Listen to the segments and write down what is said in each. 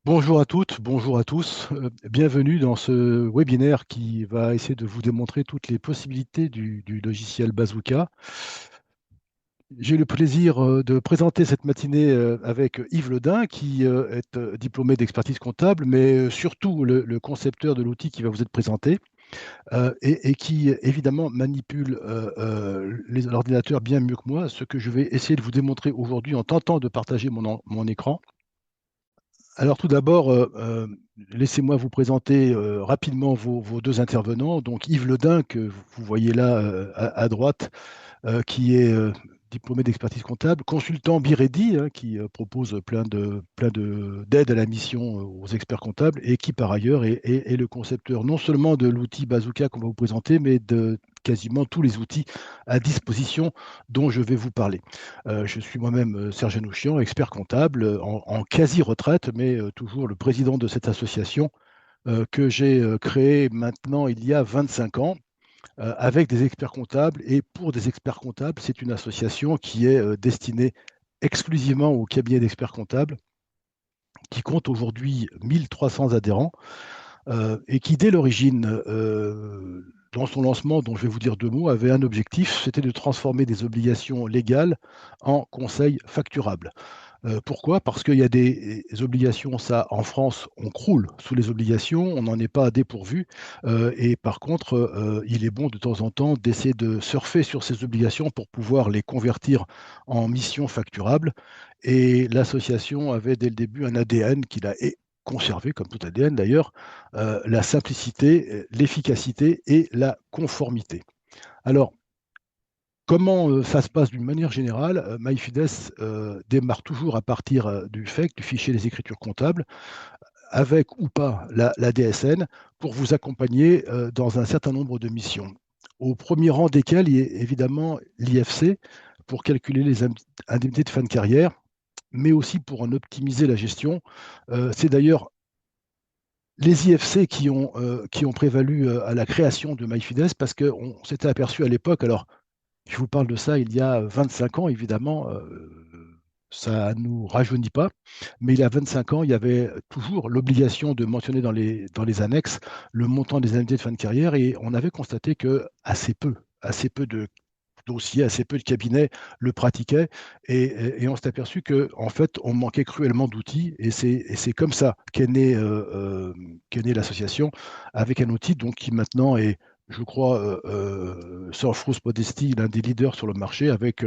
Bonjour à toutes, bonjour à tous. Bienvenue dans ce webinaire qui va essayer de vous démontrer toutes les possibilités du logiciel Bazooka. J'ai le plaisir de présenter cette matinée avec Yves Ledin, qui est diplômé d'expertise comptable, mais surtout le concepteur de l'outil qui va vous être présenté et qui évidemment manipule l'ordinateur bien mieux que moi, ce que je vais essayer de vous démontrer aujourd'hui en tentant de partager mon écran. Alors tout d'abord, laissez-moi vous présenter rapidement vos deux intervenants. Donc Yves Ledin, que vous voyez là à droite, qui est diplômé d'expertise comptable, consultant Biredi, hein, qui propose d'aides à la mission aux experts comptables et qui par ailleurs est le concepteur non seulement de l'outil Bazooka qu'on va vous présenter, mais de quasiment tous les outils à disposition dont je vais vous parler. Je suis moi-même Serge Anouchian, expert comptable en quasi-retraite, mais toujours le président de cette association que j'ai créée maintenant il y a 25 ans avec des experts comptables et pour des experts comptables. C'est une association qui est destinée exclusivement aux cabinets d'experts comptables, qui compte aujourd'hui 1300 adhérents et qui, dès l'origine, dans son lancement, dont je vais vous dire deux mots, avait un objectif, c'était de transformer des obligations légales en conseils facturables. Pourquoi? Parce qu'il y a des obligations, ça, en France, on croule sous les obligations, on n'en est pas à dépourvu. Et par contre, il est bon de temps en temps d'essayer de surfer sur ces obligations pour pouvoir les convertir en missions facturables. Et l'association avait dès le début un ADN qu'il a conservé, comme tout ADN d'ailleurs, la simplicité, l'efficacité et la conformité. Alors, comment ça se passe d'une manière générale? MyFides démarre toujours à partir du FEC, du fichier des écritures comptables, avec ou pas la DSN, pour vous accompagner dans un certain nombre de missions. Au premier rang desquelles, il y a évidemment l'IFC, pour calculer les indemnités de fin de carrière, mais aussi pour en optimiser la gestion. C'est d'ailleurs les IFC qui ont prévalu à la création de MyFides, parce qu'on s'était aperçu à l'époque, alors je vous parle de ça il y a 25 ans, évidemment. Ça ne nous rajeunit pas, mais il y a 25 ans, il y avait toujours l'obligation de mentionner dans les annexes le montant des indemnités de fin de carrière et on avait constaté que assez peu de dossiers, assez peu de cabinets le pratiquaient et on s'est aperçu que en fait, on manquait cruellement d'outils et c'est comme ça qu'est née l'association avec un outil donc, qui maintenant est je crois, Surfrost Modesty, l'un des leaders sur le marché, avec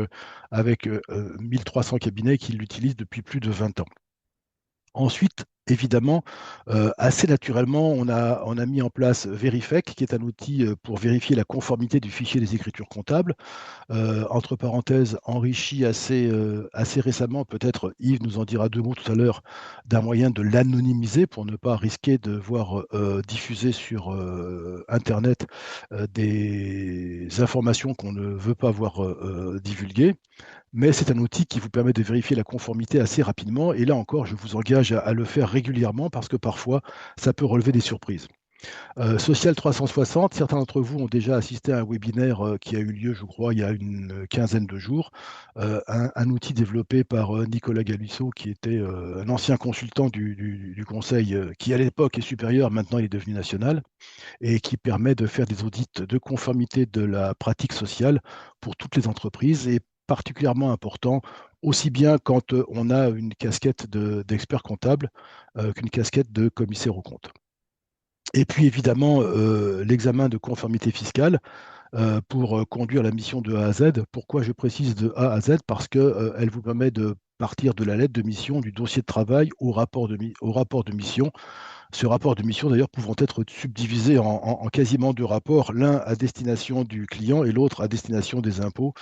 1300 cabinets qui l'utilisent depuis plus de 20 ans. Ensuite, évidemment, assez naturellement, on a mis en place Verifec, qui est un outil pour vérifier la conformité du fichier des écritures comptables, entre parenthèses, enrichi assez récemment, peut-être Yves nous en dira deux mots tout à l'heure, d'un moyen de l'anonymiser pour ne pas risquer de voir diffuser sur Internet des informations qu'on ne veut pas voir divulguées. Mais c'est un outil qui vous permet de vérifier la conformité assez rapidement. Et là encore, je vous engage à le faire régulièrement parce que parfois, ça peut relever des surprises. Social 360, certains d'entre vous ont déjà assisté à un webinaire qui a eu lieu, je crois, il y a une quinzaine de jours. Un outil développé par Nicolas Galusso, qui était un ancien consultant du conseil, qui à l'époque est supérieur, maintenant il est devenu national, et qui permet de faire des audits de conformité de la pratique sociale pour toutes les entreprises et particulièrement important, aussi bien quand on a une casquette d'expert comptable qu'une casquette de commissaire aux comptes. Et puis évidemment, l'examen de conformité fiscale pour conduire la mission de A à Z. Pourquoi je précise de A à Z? Parce qu'elle vous permet de partir de la lettre de mission, du dossier de travail au rapport de mission. Ce rapport de mission, d'ailleurs, pouvant être subdivisé en quasiment deux rapports, l'un à destination du client et l'autre à destination des impôts,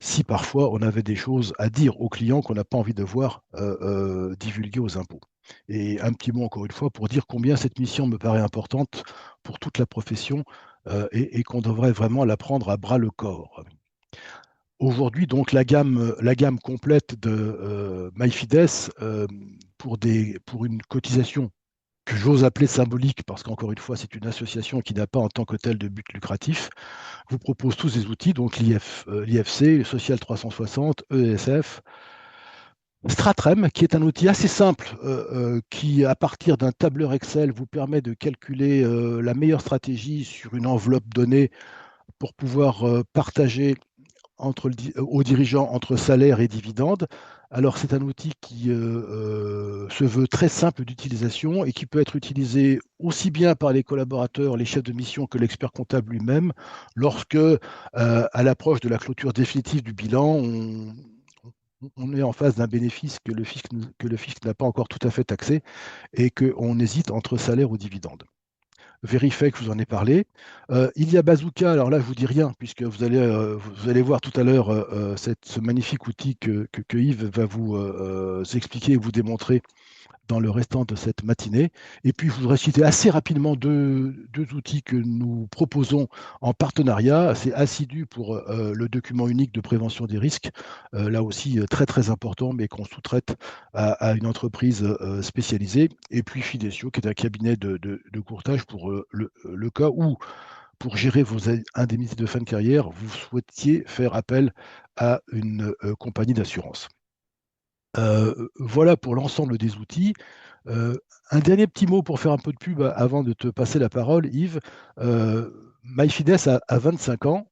si parfois on avait des choses à dire aux clients qu'on n'a pas envie de voir divulguées aux impôts. Et un petit mot encore une fois pour dire combien cette mission me paraît importante pour toute la profession et qu'on devrait vraiment la prendre à bras le corps. Aujourd'hui, donc, la gamme complète de MyFides pour une cotisation que j'ose appeler symbolique, parce qu'encore une fois, c'est une association qui n'a pas en tant que telle de but lucratif, vous propose tous ces outils, donc l'IFC, le Social 360, ESF, Stratrem, qui est un outil assez simple, qui, à partir d'un tableur Excel, vous permet de calculer la meilleure stratégie sur une enveloppe donnée pour pouvoir partager aux dirigeants entre salaire et dividendes. Alors, c'est un outil qui se veut très simple d'utilisation et qui peut être utilisé aussi bien par les collaborateurs, les chefs de mission que l'expert comptable lui-même, lorsque, à l'approche de la clôture définitive du bilan, on est en face d'un bénéfice que le fisc n'a pas encore tout à fait taxé et qu'on hésite entre salaire ou dividende. Verifec, je vous en ai parlé. Il y a Bazooka, alors là, je vous dis rien, puisque vous allez voir tout à l'heure ce magnifique outil que Yves va vous expliquer et vous démontrer dans le restant de cette matinée. Et puis, je voudrais citer assez rapidement deux outils que nous proposons en partenariat. C'est Assidu pour le document unique de prévention des risques, là aussi très très important, mais qu'on sous-traite à une entreprise spécialisée. Et puis Fidecio, qui est un cabinet de courtage pour le cas où, pour gérer vos indemnités de fin de carrière, vous souhaitiez faire appel à une compagnie d'assurance. Voilà pour l'ensemble des outils. Euh, un dernier petit mot pour faire un peu de pub avant de te passer la parole, Yves. MyFides a 25 ans,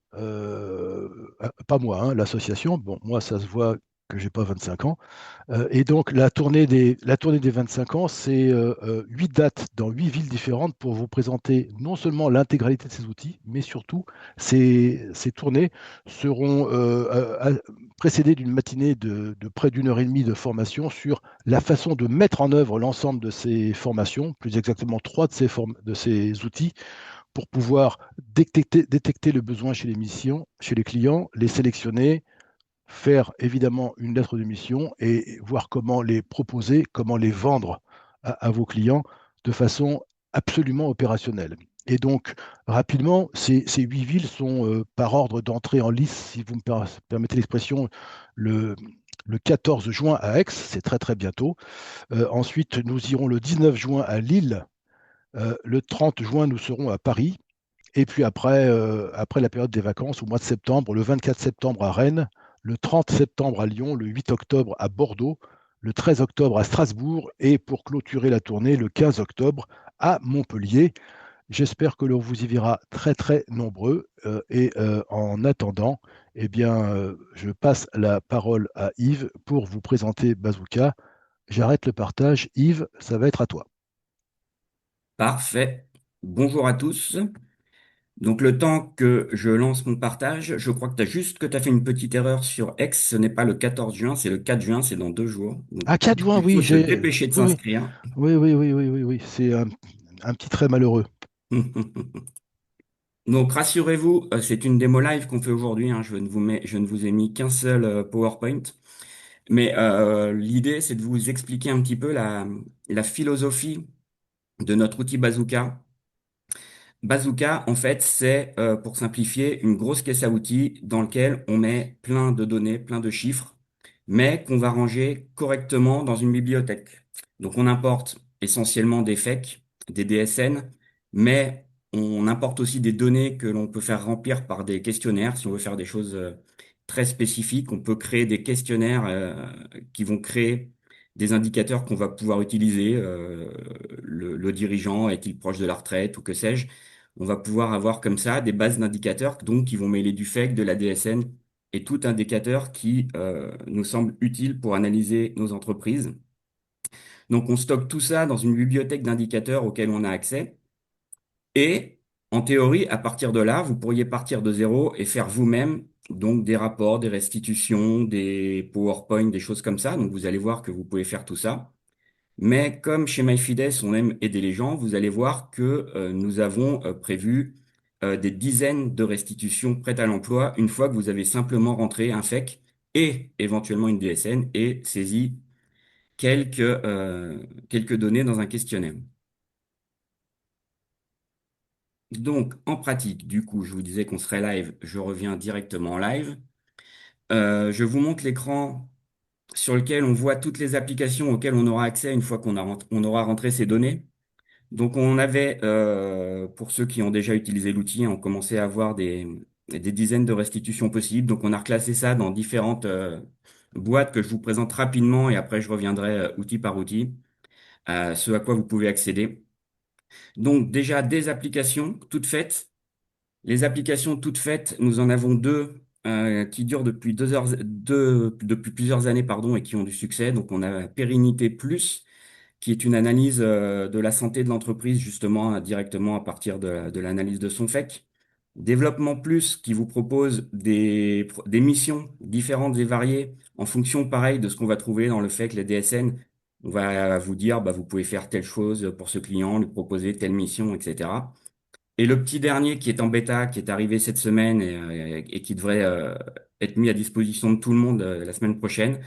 pas moi, hein, l'association. Bon, moi, ça se voit que j'ai pas 25 ans. Et donc, la tournée des 25 ans, c'est 8 dates dans 8 villes différentes pour vous présenter non seulement l'intégralité de ces outils, mais surtout, ces tournées seront précédées d'une matinée de près d'une heure et demie de formation sur la façon de mettre en œuvre l'ensemble de ces formations, plus exactement trois de ces outils, pour pouvoir détecter le besoin chez chez les clients, les sélectionner, faire évidemment une lettre de mission et voir comment les proposer, comment les vendre à vos clients de façon absolument opérationnelle. Et donc, rapidement, ces 8 villes sont par ordre d'entrée en lice, si vous me permettez l'expression, le, le 14 juin à Aix, c'est très très bientôt. Ensuite, nous irons le 19 juin à Lille. Le 30 juin, nous serons à Paris. Et puis après la période des vacances, au mois de septembre, le 24 septembre à Rennes, le 30 septembre à Lyon, le 8 octobre à Bordeaux, le 13 octobre à Strasbourg et pour clôturer la tournée, le 15 octobre à Montpellier. J'espère que l'on vous y verra très très nombreux. En attendant, eh bien, je passe la parole à Yves pour vous présenter Bazooka. J'arrête le partage. Yves, ça va être à toi. Parfait. Bonjour à tous. Donc le temps que je lance mon partage, je crois que tu as fait une petite erreur sur X. Ce n'est pas le 14 juin, c'est le 4 juin, c'est dans 2 jours. Donc À 4 juin, il faut oui, se dépêcher de oui, oui. s'inscrire. Oui, oui, oui, oui, oui, oui. C'est un petit trait malheureux. Donc rassurez-vous, c'est une démo live qu'on fait aujourd'hui, hein. Je ne vous ai mis qu'un seul PowerPoint. Mais l'idée, c'est de vous expliquer un petit peu la philosophie de notre outil Bazooka. Bazooka, en fait, c'est, pour simplifier, une grosse caisse à outils dans laquelle on met plein de données, plein de chiffres, mais qu'on va ranger correctement dans une bibliothèque. Donc, on importe essentiellement des FEC, des DSN, mais on importe aussi des données que l'on peut faire remplir par des questionnaires. Si on veut faire des choses très spécifiques, on peut créer des questionnaires qui vont créer des indicateurs qu'on va pouvoir utiliser. Le dirigeant est-il proche de la retraite ou que sais-je? On va pouvoir avoir comme ça des bases d'indicateurs donc qui vont mêler du FEC, de la DSN et tout indicateur qui nous semble utile pour analyser nos entreprises. Donc on stocke tout ça dans une bibliothèque d'indicateurs auquel on a accès. Et en théorie, à partir de là, vous pourriez partir de zéro et faire vous-même donc des rapports, des restitutions, des PowerPoint, des choses comme ça. Donc vous allez voir que vous pouvez faire tout ça. Mais comme chez MyFides, on aime aider les gens, vous allez voir que nous avons prévu des dizaines de restitutions prêtes à l'emploi une fois que vous avez simplement rentré un FEC et éventuellement une DSN et saisi quelques données dans un questionnaire. Donc, en pratique, du coup, je vous disais qu'on serait live, je reviens directement en live. Je vous montre l'écran sur lequel on voit toutes les applications auxquelles on aura accès une fois on aura rentré ces données. Donc on avait, pour ceux qui ont déjà utilisé l'outil, on commençait à avoir des dizaines de restitutions possibles. Donc on a reclassé ça boîte que je vous présente rapidement et après je reviendrai outil par outil, ce à quoi vous pouvez accéder. Donc déjà des applications toutes faites. Les applications toutes faites, nous en avons deux qui durent depuis plusieurs années, pardon, et qui ont du succès. Donc on a Pérennité Plus, qui est une analyse de la santé de l'entreprise, justement, directement à partir de l'analyse de son FEC. Développement Plus, qui vous propose des missions différentes et variées en fonction, pareil, de ce qu'on va trouver dans le FEC, les DSN. On va vous dire, bah, vous pouvez faire telle chose pour ce client, lui proposer telle mission, etc. Et le petit dernier qui est en bêta, qui est arrivé cette semaine et qui devrait être mis à disposition de tout le monde la semaine prochaine,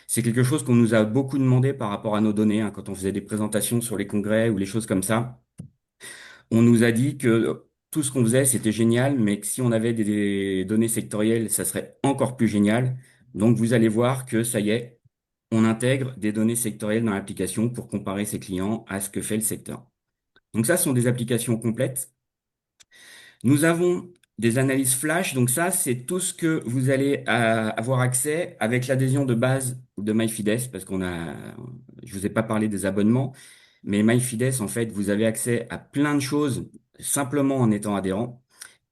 c'est quelque chose qu'on nous a beaucoup demandé par rapport à nos données, hein, quand on faisait des présentations sur les congrès ou les choses comme ça. On nous a dit que tout ce qu'on faisait, c'était génial, mais que si on avait des données sectorielles, ça serait encore plus génial. Donc vous allez voir que ça y est, on intègre des données sectorielles dans l'application pour comparer ses clients à ce que fait le secteur. Donc ça, ce sont des applications complètes. Nous avons des analyses flash, donc ça, c'est tout ce que vous allez avoir accès avec l'adhésion de base de MyFides, parce je vous ai pas parlé des abonnements, mais MyFides, en fait, vous avez accès à plein de choses simplement en étant adhérent,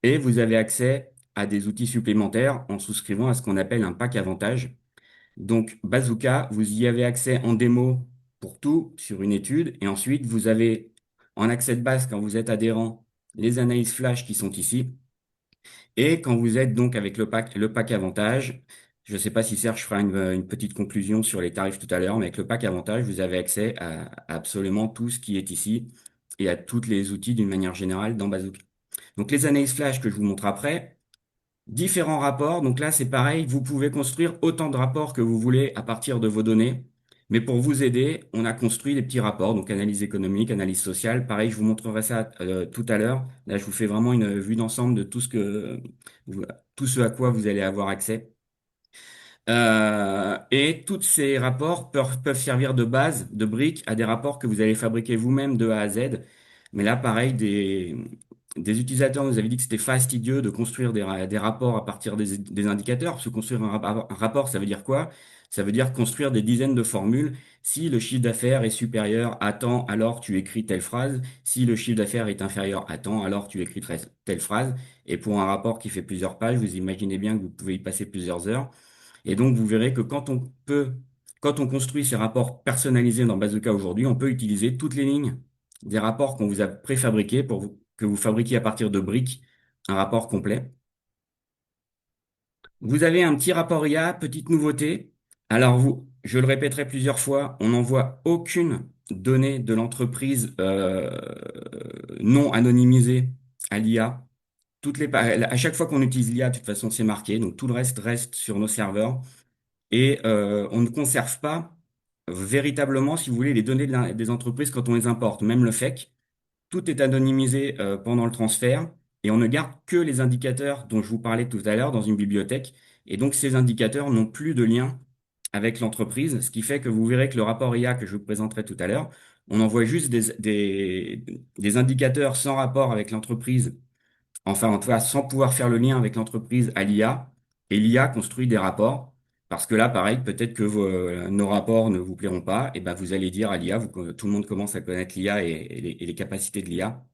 et vous avez accès à des outils supplémentaires en souscrivant à ce qu'on appelle un pack avantage. Donc, Bazooka, vous y avez accès en démo pour tout sur une étude, et ensuite, vous avez en accès de base, quand vous êtes adhérent, les analyses flash qui sont ici. Et quand vous êtes donc avec le pack avantage, je ne sais pas si Serge fera une petite conclusion sur les tarifs tout à l'heure, mais avec le pack avantage, vous avez accès à absolument tout ce qui est ici et à tous les outils d'une manière générale dans Bazooka. Donc les analyses flash que je vous montre après, différents rapports. Donc là, c'est pareil, vous pouvez construire autant de rapports que vous voulez à partir de vos données. Mais pour vous aider, on a construit des petits rapports, donc analyse économique, analyse sociale. Pareil, je vous montrerai ça tout à l'heure. Là, je vous fais vraiment une vue d'ensemble de vous- tout ce à quoi vous allez avoir accès. Et tous ces rapports peuvent servir de base, de brique, à des rapports que vous allez fabriquer vous-même de A à Z. Mais là, pareil, des utilisateurs nous avaient dit que c'était fastidieux de construire des rapports à partir des indicateurs. Parce que construire un rapport, ça veut dire quoi? Ça veut dire construire des dizaines de formules. Si le chiffre d'affaires est supérieur à tant, alors tu écris telle phrase. Si le chiffre d'affaires est inférieur à tant, alors tu écris telle phrase. Et pour un rapport qui fait plusieurs pages, vous imaginez bien que vous pouvez y passer plusieurs heures. Et donc, vous verrez que quand on construit ces rapports personnalisés dans Bazooka aujourd'hui, on peut utiliser toutes les lignes des rapports qu'on vous a préfabriqués que vous fabriquiez à partir de briques, un rapport complet. Vous avez un petit rapport IA, petite nouveauté. Alors je le répéterai plusieurs fois, on n'envoie aucune donnée de l'entreprise non anonymisée à l'IA. À chaque fois qu'on utilise l'IA, de toute façon, c'est marqué. Donc tout le reste reste sur nos serveurs. Et on ne conserve pas véritablement, si vous voulez, les données des entreprises quand on les importe. Même le FEC, tout est anonymisé pendant le transfert et on ne garde que les indicateurs dont je vous parlais tout à l'heure dans une bibliothèque. Et donc ces indicateurs n'ont plus de lien avec l'entreprise, ce qui fait que vous verrez que le rapport IA que je vous présenterai tout à l'heure, on envoie juste des indicateurs sans rapport avec l'entreprise, enfin, en tout cas, sans pouvoir faire le lien avec l'entreprise à l'IA, et l'IA construit des rapports, parce que là, pareil, peut-être que nos rapports ne vous plairont pas, et ben vous allez dire à l'IA, tout le monde commence à connaître l'IA et les capacités de l'IA.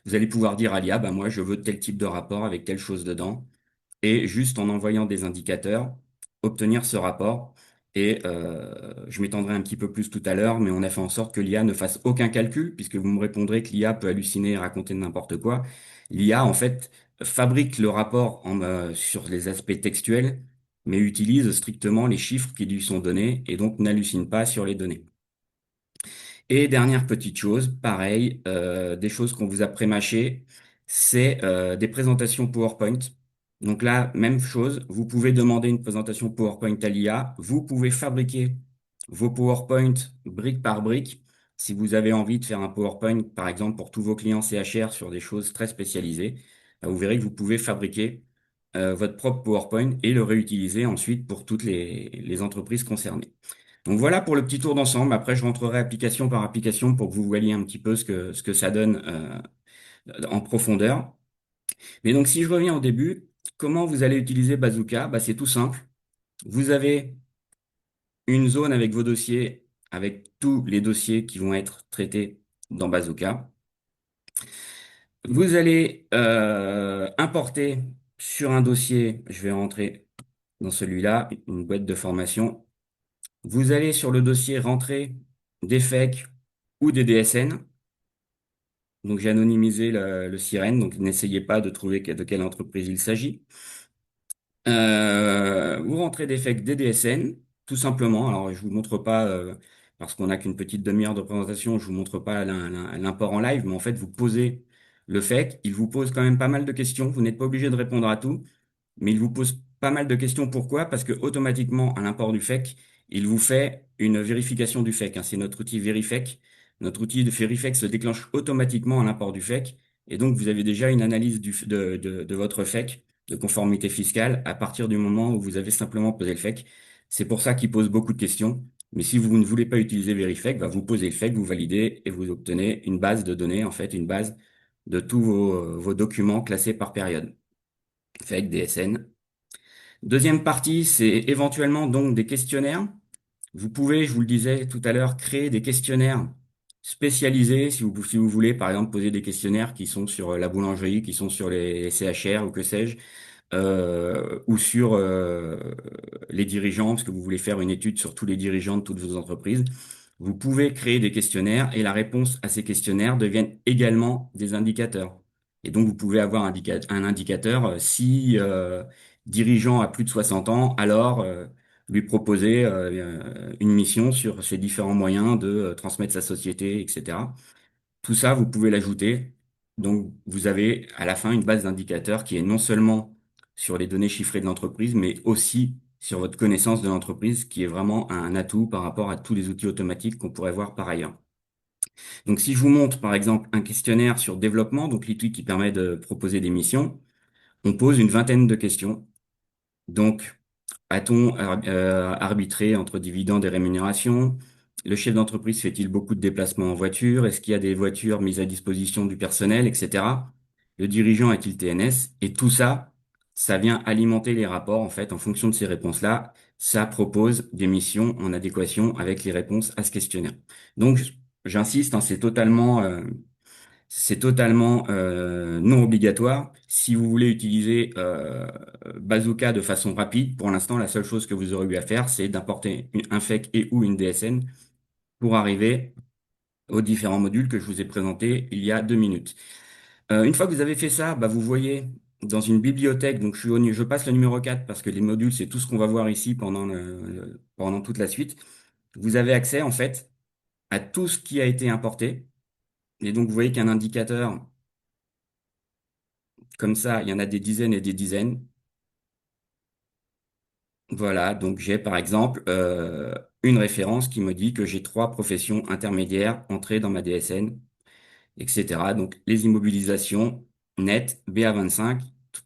Vous allez pouvoir dire à l'IA, bah moi, je veux tel type de rapport avec telle chose dedans et juste en envoyant des indicateurs, obtenir ce rapport. Et je m'étendrai un petit peu plus tout à l'heure, mais on a fait en sorte que l'IA ne fasse aucun calcul, puisque vous me répondrez que l'IA peut halluciner et raconter n'importe quoi. L'IA, en fait, fabrique le rapport sur les aspects textuels, mais utilise strictement les chiffres qui lui sont donnés et donc n'hallucine pas sur les données. Et dernière petite chose, pareil, des choses qu'on vous a pré-mâchées, c'est des présentations PowerPoint. Donc là, même chose, vous pouvez demander une présentation PowerPoint à l'IA, vous pouvez fabriquer vos PowerPoint brique par brique. Si vous avez envie de faire un PowerPoint, par exemple, pour tous vos clients CHR sur des choses très spécialisées, vous verrez que vous pouvez fabriquer votre propre PowerPoint et le réutiliser ensuite pour toutes les entreprises concernées. Donc voilà pour le petit tour d'ensemble. Après, je rentrerai application par application pour que vous voyez un petit peu ce que ça donne en profondeur. Mais donc, si je reviens au début, comment vous allez utiliser Bazooka? Bah, c'est tout simple. Vous avez une zone avec vos dossiers, avec tous les dossiers qui vont être traités dans Bazooka. Vous allez importer sur un dossier, je vais rentrer dans celui-là, une boîte de formation. Vous allez sur le dossier rentrer des FEC ou des DSN. Donc j'ai anonymisé le sirène, donc n'essayez pas de trouver de quelle entreprise il s'agit. Vous rentrez des FEC, des DSN, tout simplement. Alors je vous montre pas, parce qu'on n'a qu'une petite demi-heure de présentation, je vous montre pas l'import en live, mais en fait vous posez le FEC, il vous pose quand même pas mal de questions. Vous n'êtes pas obligé de répondre à tout. Mais il vous pose pas mal de questions. Pourquoi? Parce que automatiquement, à l'import du FEC, il vous fait une vérification du FEC, hein. C'est notre outil Verifec. Notre outil de Verifec se déclenche automatiquement à l'import du FEC. Et donc, vous avez déjà une analyse de votre FEC, de conformité fiscale, à partir du moment où vous avez simplement posé le FEC. C'est pour ça qu'il pose beaucoup de questions. Mais si vous ne voulez pas utiliser Verifec, bah, vous posez le FEC, vous validez et vous obtenez une base de données, en fait, une base de tous vos documents classés par période. FEC, DSN. Deuxième partie, c'est éventuellement donc des questionnaires. Vous pouvez, je vous le disais tout à l'heure, créer des questionnaires spécialisés si vous voulez, par exemple, poser des questionnaires qui sont sur la boulangerie, qui sont sur les CHR ou que sais-je, ou sur les dirigeants, parce que vous voulez faire une étude sur tous les dirigeants de toutes vos entreprises. Vous pouvez créer des questionnaires et la réponse à ces questionnaires deviennent également des indicateurs. Et donc, vous pouvez avoir un indicateur si dirigeant a plus de 60 ans, alors lui proposer une mission sur ses différents moyens de transmettre sa société, etc. Tout ça, vous pouvez l'ajouter. Donc, vous avez à la fin une base d'indicateurs qui est non seulement sur les données chiffrées de l'entreprise, mais aussi sur votre connaissance de l'entreprise, qui est vraiment un atout par rapport à tous les outils automatiques qu'on pourrait voir par ailleurs. Donc, si je vous montre, par exemple, un questionnaire sur développement, donc l'outil qui permet de proposer des missions, on pose une vingtaine de questions. Donc, a-t-on arbitré entre dividendes et rémunérations? Le chef d'entreprise fait-il beaucoup de déplacements en voiture? Est-ce qu'il y a des voitures mises à disposition du personnel, etc. Le dirigeant est-il TNS? Et tout ça, ça vient alimenter les rapports, en fait, en fonction de ces réponses-là. Ça propose des missions en adéquation avec les réponses à ce questionnaire. Donc, j'insiste, hein, c'est totalement non obligatoire. Si vous voulez utiliser Bazooka de façon rapide, pour l'instant, la seule chose que vous aurez eu à faire, c'est d'importer un FEC et ou une DSN pour arriver aux différents modules que je vous ai présentés il y a 2 minutes. Une fois que vous avez fait ça, bah, vous voyez dans une bibliothèque, donc je passe le numéro 4 parce que les modules, c'est tout ce qu'on va voir ici pendant toute la suite. Vous avez accès en fait à tout ce qui a été importé. Et donc, vous voyez qu'un indicateur comme ça, il y en a des dizaines et des dizaines. Voilà, donc j'ai par exemple une référence qui me dit que j'ai 3 professions intermédiaires entrées dans ma DSN, etc. Donc les immobilisations nettes BA25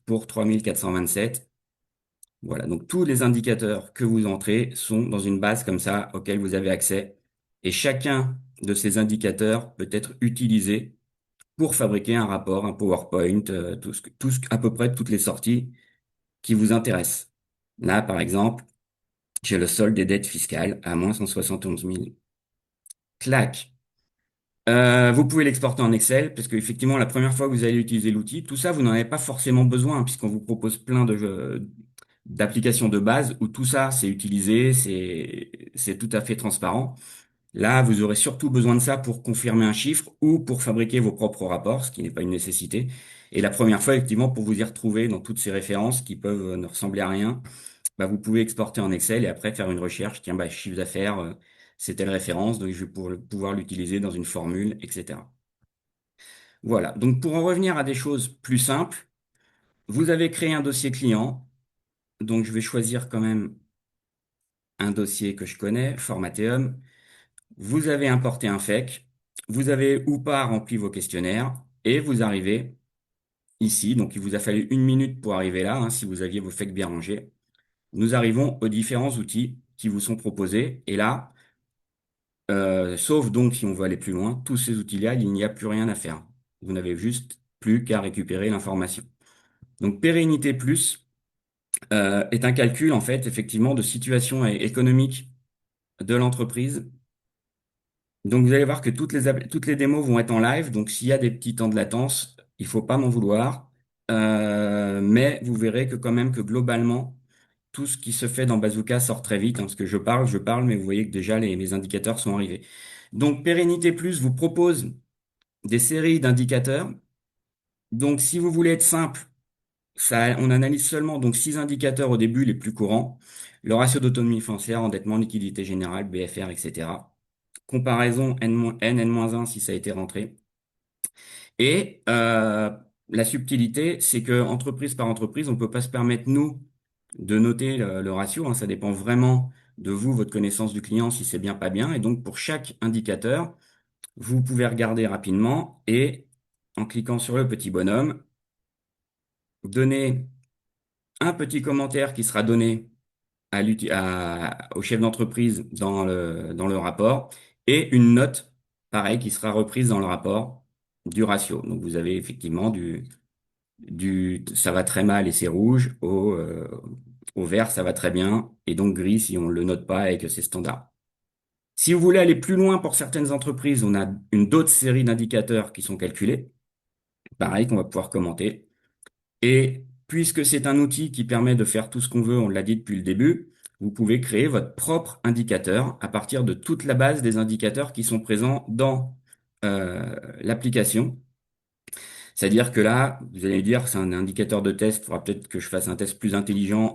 pour 3427. Voilà, donc tous les indicateurs que vous entrez sont dans une base comme ça auquel vous avez accès. Et chacun de ces indicateurs peut être utilisé pour fabriquer un rapport, un PowerPoint, à peu près toutes les sorties qui vous intéressent. Là, par exemple, j'ai le solde des dettes fiscales à moins 171 000. Clac. Vous pouvez l'exporter en Excel parce qu'effectivement, la première fois que vous allez utiliser l'outil, tout ça, vous n'en avez pas forcément besoin puisqu'on vous propose plein d'applications de base où tout ça, c'est utilisé, c'est tout à fait transparent. Là, vous aurez surtout besoin de ça pour confirmer un chiffre ou pour fabriquer vos propres rapports, ce qui n'est pas une nécessité. Et la première fois, effectivement, pour vous y retrouver dans toutes ces références qui peuvent ne ressembler à rien, bah, vous pouvez exporter en Excel et après faire une recherche. Tiens, bah, chiffre d'affaires, c'est telle référence, donc je vais pouvoir l'utiliser dans une formule, etc. Voilà. Donc, pour en revenir à des choses plus simples, vous avez créé un dossier client. Donc, je vais choisir quand même un dossier que je connais, Formateum. Vous avez importé un FEC. Vous avez ou pas rempli vos questionnaires et vous arrivez ici. Donc, il vous a fallu 1 minute pour arriver là, hein, si vous aviez vos FEC bien rangés. Nous arrivons aux différents outils qui vous sont proposés. Et là, sauf donc si on veut aller plus loin, tous ces outils-là, il n'y a plus rien à faire. Vous n'avez juste plus qu'à récupérer l'information. Donc Pérennité Plus est un calcul en fait effectivement de situation économique de l'entreprise. Donc, vous allez voir que toutes les démos vont être en live. Donc, s'il y a des petits temps de latence, il faut pas m'en vouloir. Mais vous verrez que quand même que globalement, tout ce qui se fait dans Bazooka sort très vite, hein, parce que je parle, mais vous voyez que déjà les indicateurs sont arrivés. Donc, Pérennité Plus vous propose des séries d'indicateurs. Donc, si vous voulez être simple, on analyse seulement donc 6 indicateurs au début, les plus courants. Le ratio d'autonomie financière, endettement, liquidité générale, BFR, etc. Comparaison N-1 si ça a été rentré. Et la subtilité, c'est que entreprise par entreprise, on peut pas se permettre, nous, de noter le ratio, hein. Ça dépend vraiment de vous, votre connaissance du client, si c'est bien, pas bien. Et donc, pour chaque indicateur, vous pouvez regarder rapidement et, en cliquant sur le petit bonhomme, donner un petit commentaire qui sera donné au chef d'entreprise dans le rapport et une note, pareil, qui sera reprise dans le rapport du ratio. Donc, vous avez effectivement ça va très mal et c'est rouge, au vert, ça va très bien, et donc gris si on le note pas et que c'est standard. Si vous voulez aller plus loin pour certaines entreprises, on a une d'autres séries d'indicateurs qui sont calculés, pareil, qu'on va pouvoir commenter. Et puisque c'est un outil qui permet de faire tout ce qu'on veut, on l'a dit depuis le début, vous pouvez créer votre propre indicateur à partir de toute la base des indicateurs qui sont présents dans l'application. C'est-à-dire que là, vous allez dire, c'est un indicateur de test, il faudra peut-être que je fasse un test plus intelligent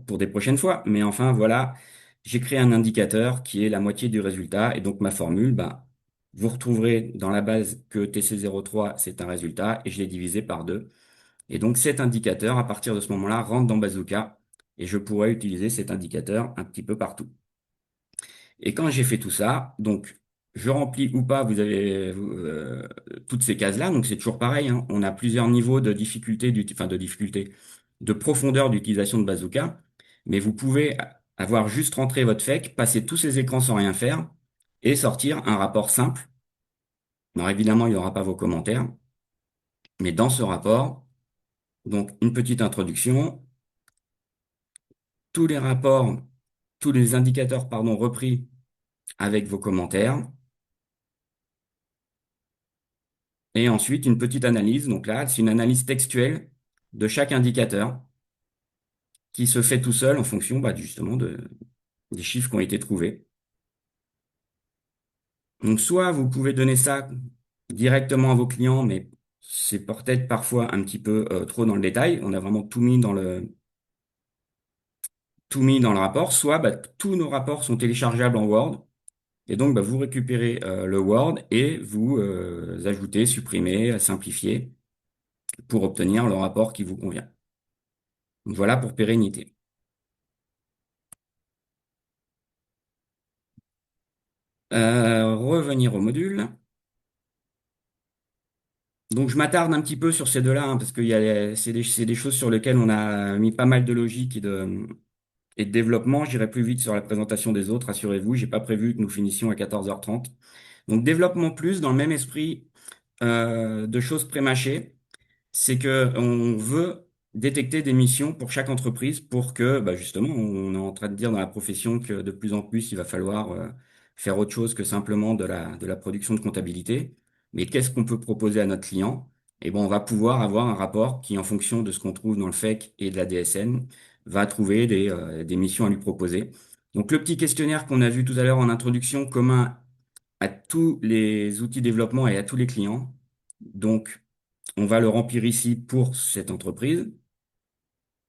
pour des prochaines fois. Mais enfin, voilà, j'ai créé un indicateur qui est la moitié du résultat. Et donc, ma formule, bah, vous retrouverez dans la base que TC03, c'est un résultat, et je l'ai divisé par 2. Et donc, cet indicateur, à partir de ce moment-là, rentre dans Bazooka, et je pourrais utiliser cet indicateur un petit peu partout. Et quand j'ai fait tout ça, donc je remplis ou pas, vous avez toutes ces cases-là, donc c'est toujours pareil, hein. On a plusieurs niveaux de difficulté, de profondeur d'utilisation de Bazooka, mais vous pouvez avoir juste rentré votre FEC, passer tous ces écrans sans rien faire, et sortir un rapport simple. Alors évidemment, il n'y aura pas vos commentaires, mais dans ce rapport, donc une petite introduction, tous les rapports, tous les indicateurs, pardon, repris avec vos commentaires. Et ensuite, une petite analyse. Donc là, c'est une analyse textuelle de chaque indicateur qui se fait tout seul en fonction bah, justement des chiffres qui ont été trouvés. Donc soit vous pouvez donner ça directement à vos clients, mais c'est peut-être parfois un petit peu trop dans le détail. On a vraiment tout mis dans le rapport. Soit bah, tous nos rapports sont téléchargeables en Word. Et donc, bah, vous récupérez le Word et vous ajoutez, supprimez, simplifiez pour obtenir le rapport qui vous convient. Voilà pour pérennité. Revenir au module. Donc je m'attarde un petit peu sur ces deux-là, hein, parce que c'est des choses sur lesquelles on a mis pas mal de logique et de développement. J'irai plus vite sur la présentation des autres, rassurez-vous, j'ai pas prévu que nous finissions à 14h30. Donc développement plus dans le même esprit de choses pré-mâchées. C'est que on veut détecter des missions pour chaque entreprise pour que, bah justement, on est en train de dire dans la profession que de plus en plus, il va falloir faire autre chose que simplement de la production de comptabilité. Mais qu'est-ce qu'on peut proposer à notre client? Et bon, on va pouvoir avoir un rapport qui, en fonction de ce qu'on trouve dans le FEC et de la DSN, va trouver des missions à lui proposer. Donc, le petit questionnaire qu'on a vu tout à l'heure en introduction, commun à tous les outils développement et à tous les clients. Donc, on va le remplir ici pour cette entreprise.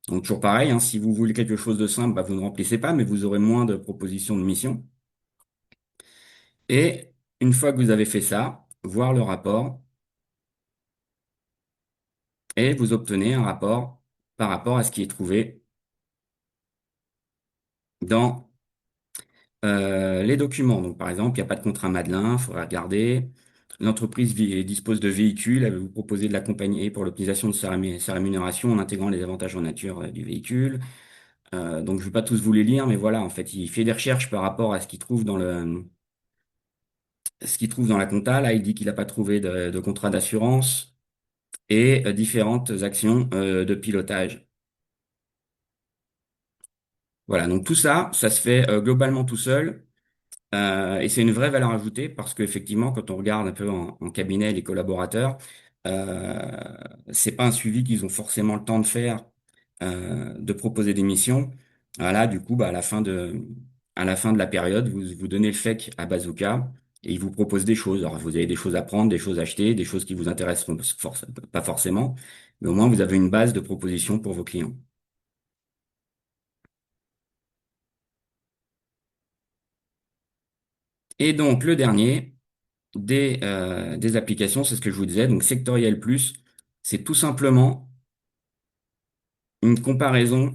Donc toujours pareil, hein, si vous voulez quelque chose de simple, bah, vous ne remplissez pas, mais vous aurez moins de propositions de mission. Et une fois que vous avez fait ça, voir le rapport, et vous obtenez un rapport par rapport à ce qui est trouvé dans les documents. Donc par exemple, il n'y a pas de contrat Madelin, il faudra regarder. L'entreprise dispose de véhicules, elle va vous proposer de l'accompagner pour l'optimisation de sa rémunération en intégrant les avantages en nature du véhicule. Donc je ne vais pas tous vous les lire, mais voilà, en fait, il fait des recherches par rapport à ce qu'il trouve ce qu'il trouve dans la compta. Là, il dit qu'il n'a pas trouvé de contrat d'assurance et différentes actions de pilotage. Voilà, donc tout ça, ça se fait globalement tout seul. Et c'est une vraie valeur ajoutée parce qu'effectivement, quand on regarde un peu en cabinet les collaborateurs, euh, c'est pas un suivi qu'ils ont forcément le temps de faire, de proposer des missions. Voilà, du coup, bah, à la fin de la période, vous donnez le chèque à Bazooka et ils vous proposent des choses. Alors, vous avez des choses à prendre, des choses à acheter, des choses qui vous intéresseront pas forcément, mais au moins vous avez une base de propositions pour vos clients. Et donc, le dernier, des applications, c'est ce que je vous disais. Donc, Sectoriel Plus, c'est tout simplement une comparaison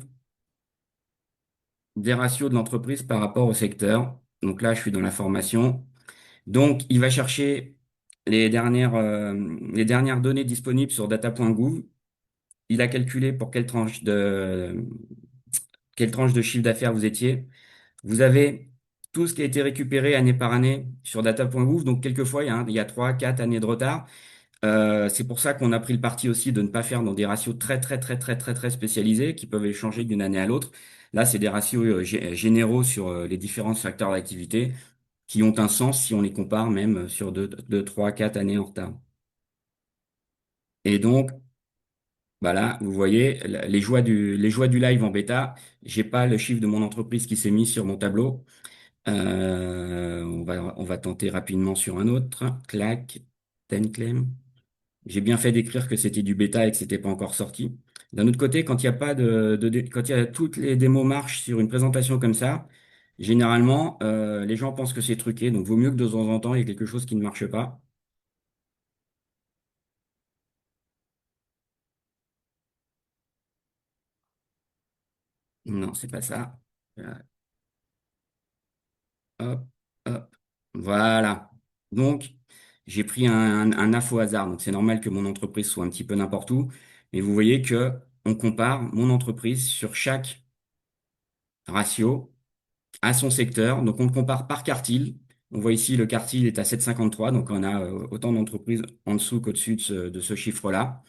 des ratios de l'entreprise par rapport au secteur. Donc là, je suis dans la formation. Donc, il va chercher les dernières données disponibles sur data.gouv. Il a calculé pour quelle tranche de chiffre d'affaires vous étiez. Vous avez tout ce qui a été récupéré année par année sur data.gouv. Donc, quelquefois, il y a 3, 4 années de retard. C'est pour ça qu'on a pris le parti aussi de ne pas faire dans des ratios très très très très très très spécialisés qui peuvent changer d'une année à l'autre. Là, c'est des ratios généraux sur les différents facteurs d'activité qui ont un sens si on les compare même sur 3, 4 années en retard. Et donc, bah là, vous voyez les joies du live en bêta. J'ai pas le chiffre de mon entreprise qui s'est mis sur mon tableau. On va tenter rapidement sur un autre. Clac, Tenclem. J'ai bien fait d'écrire que c'était du bêta et que c'était pas encore sorti. D'un autre côté, quand il y a pas quand il y a toutes les démos marchent sur une présentation comme ça, généralement, les gens pensent que c'est truqué. Donc, vaut mieux que de temps en temps, il y ait quelque chose qui ne marche pas. Non, c'est pas ça. Euh, Hop, hop. Voilà. Donc, j'ai pris un info hasard. Donc, c'est normal que mon entreprise soit un petit peu n'importe où. Mais vous voyez que on compare mon entreprise sur chaque ratio à son secteur. Donc, on le compare par quartile. On voit ici le quartile est à 7,53. Donc, on a autant d'entreprises en dessous qu'au-dessus de ce chiffre-là.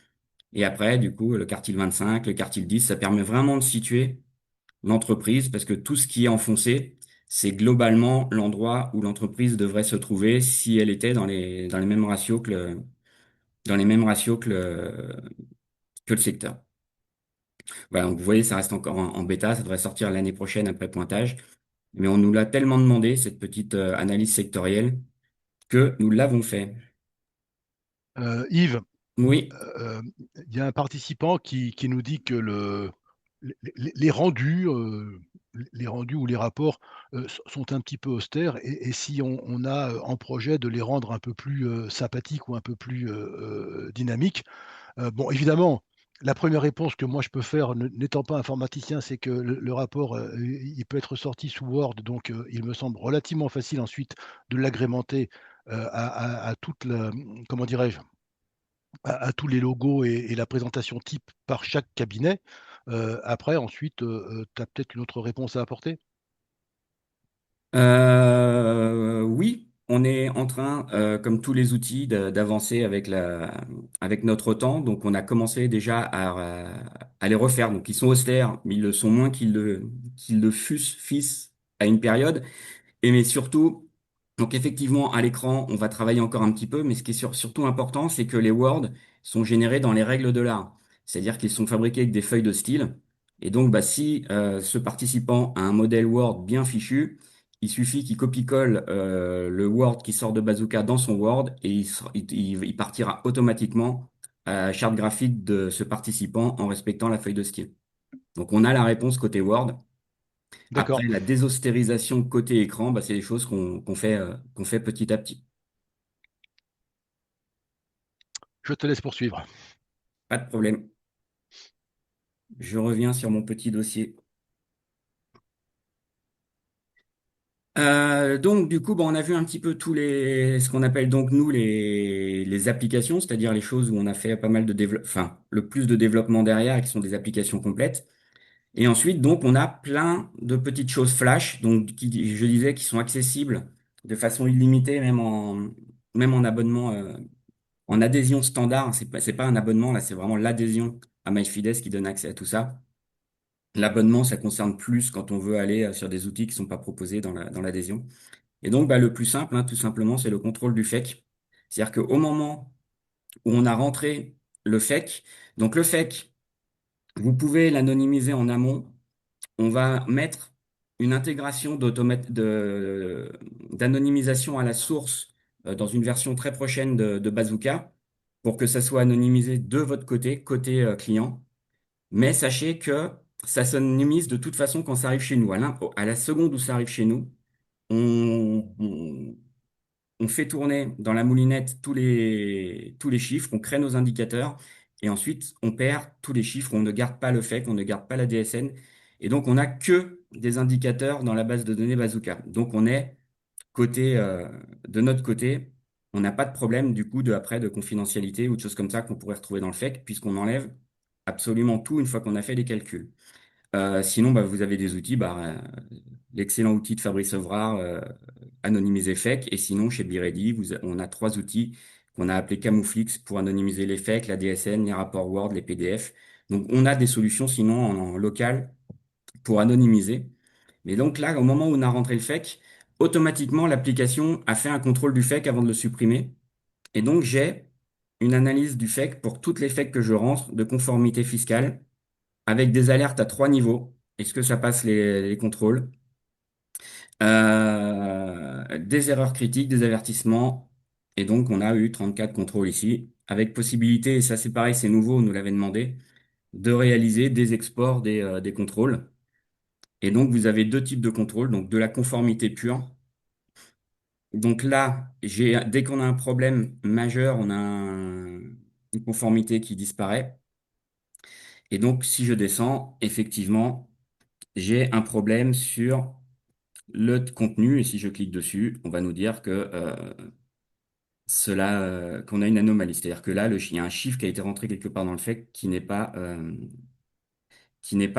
Et après, du coup, le quartile 25, le quartile 10, ça permet vraiment de situer l'entreprise parce que tout ce qui est enfoncé, c'est globalement l'endroit où l'entreprise devrait se trouver si elle était dans les mêmes ratios dans les mêmes ratios que le secteur. Voilà, donc vous voyez, ça reste encore en bêta, ça devrait sortir l'année prochaine après pointage. Mais on nous l'a tellement demandé, cette petite analyse sectorielle, que nous l'avons fait. Yves, Oui. euh, il y a un participant qui nous dit que les rendus, les rendus ou les rapports sont un petit peu austères et si on a en projet de les rendre un peu plus sympathiques ou un peu plus dynamiques. Bon, évidemment, la première réponse que moi je peux faire, n'étant pas informaticien, c'est que le rapport, il peut être sorti sous Word, donc il me semble relativement facile ensuite de l'agrémenter à toute la, comment dirais-je, à tous les logos et la présentation type par chaque cabinet. Après, ensuite, tu as peut-être une autre réponse à apporter. Oui, on est en train, comme tous les outils, d'avancer avec notre temps. Donc, on a commencé déjà à les refaire. Donc, ils sont austères, mais ils le sont moins qu'ils le fissent à une période. Et mais surtout, donc effectivement, à l'écran, on va travailler encore un petit peu, mais ce qui est surtout important, c'est que les Word sont générés dans les règles de l'art. C'est-à-dire qu'ils sont fabriqués avec des feuilles de style. Et donc, bah, si ce participant a un modèle Word bien fichu, il suffit qu'il copie-colle le Word qui sort de Bazooka dans son Word et il partira automatiquement à la charte graphique de ce participant en respectant la feuille de style. Donc, on a la réponse côté Word. Après, D'accord, la désostérisation côté écran, bah, c'est des choses qu'on fait petit à petit. je te laisse poursuivre. Pas de problème. Je reviens sur mon petit dossier. Donc, du coup, bah, on a vu un petit peu ce qu'on appelle donc nous les applications, c'est-à-dire les choses où on a fait pas mal de développement, enfin, le plus de développement derrière, qui sont des applications complètes. Et ensuite, donc, on a plein de petites choses flash, donc, je disais, qui sont accessibles de façon illimitée, même en abonnement, en adhésion standard. C'est pas un abonnement, là, c'est vraiment l'adhésion à MyFides qui donne accès à tout ça. L'abonnement, ça concerne plus quand on veut aller sur des outils qui sont pas proposés dans l'adhésion. Et donc, bah, le plus simple, hein, tout simplement, c'est le contrôle du FEC. C'est-à-dire qu'au moment où on a rentré le FEC, donc le FEC, vous pouvez l'anonymiser en amont. On va mettre une intégration d'anonymisation à la source dans une version très prochaine de Bazooka pour que ça soit anonymisé de votre côté, côté client. Mais sachez que ça s'anonymise de toute façon quand ça arrive chez nous. À la seconde où ça arrive chez nous, on, on fait tourner dans la moulinette tous les chiffres, on crée nos indicateurs et ensuite on perd tous les chiffres, on ne garde pas le FEC, on ne garde pas la DSN et donc on n'a que des indicateurs dans la base de données Bazooka. Donc on est côté de notre côté, on n'a pas de problème du coup après de confidentialité ou de choses comme ça qu'on pourrait retrouver dans le FEC puisqu'on enlève absolument tout une fois qu'on a fait les calculs. Sinon, bah, vous avez des outils, l'excellent outil de Fabrice Ovrard, anonymiser fake. Et sinon, chez BeReady, on a trois outils qu'on a appelés Camouflix pour anonymiser les fakes, la DSN, les rapports Word, les PDF. Donc, on a des solutions sinon en local pour anonymiser. Mais donc là, au moment où on a rentré le fake, automatiquement, l'application a fait un contrôle du fake avant de le supprimer. Et donc, j'ai une analyse du fake pour toutes les fakes que je rentre de conformité fiscale avec des alertes à trois niveaux. Est-ce que ça passe les contrôles? Des erreurs critiques, des avertissements. Et donc, on a eu 34 contrôles ici, avec possibilité, et ça c'est pareil, c'est nouveau, on nous l'avait demandé, de réaliser des exports des contrôles. Et donc, vous avez deux types de contrôles, donc de la conformité pure. Donc là, dès qu'on a un problème majeur, une conformité qui disparaît. Et donc, si je descends, effectivement, j'ai un problème sur le contenu, et si je clique dessus, on va nous dire que qu'on a une anomalie. C'est-à-dire que là, il y a un chiffre qui a été rentré quelque part dans le fait qui n'est pas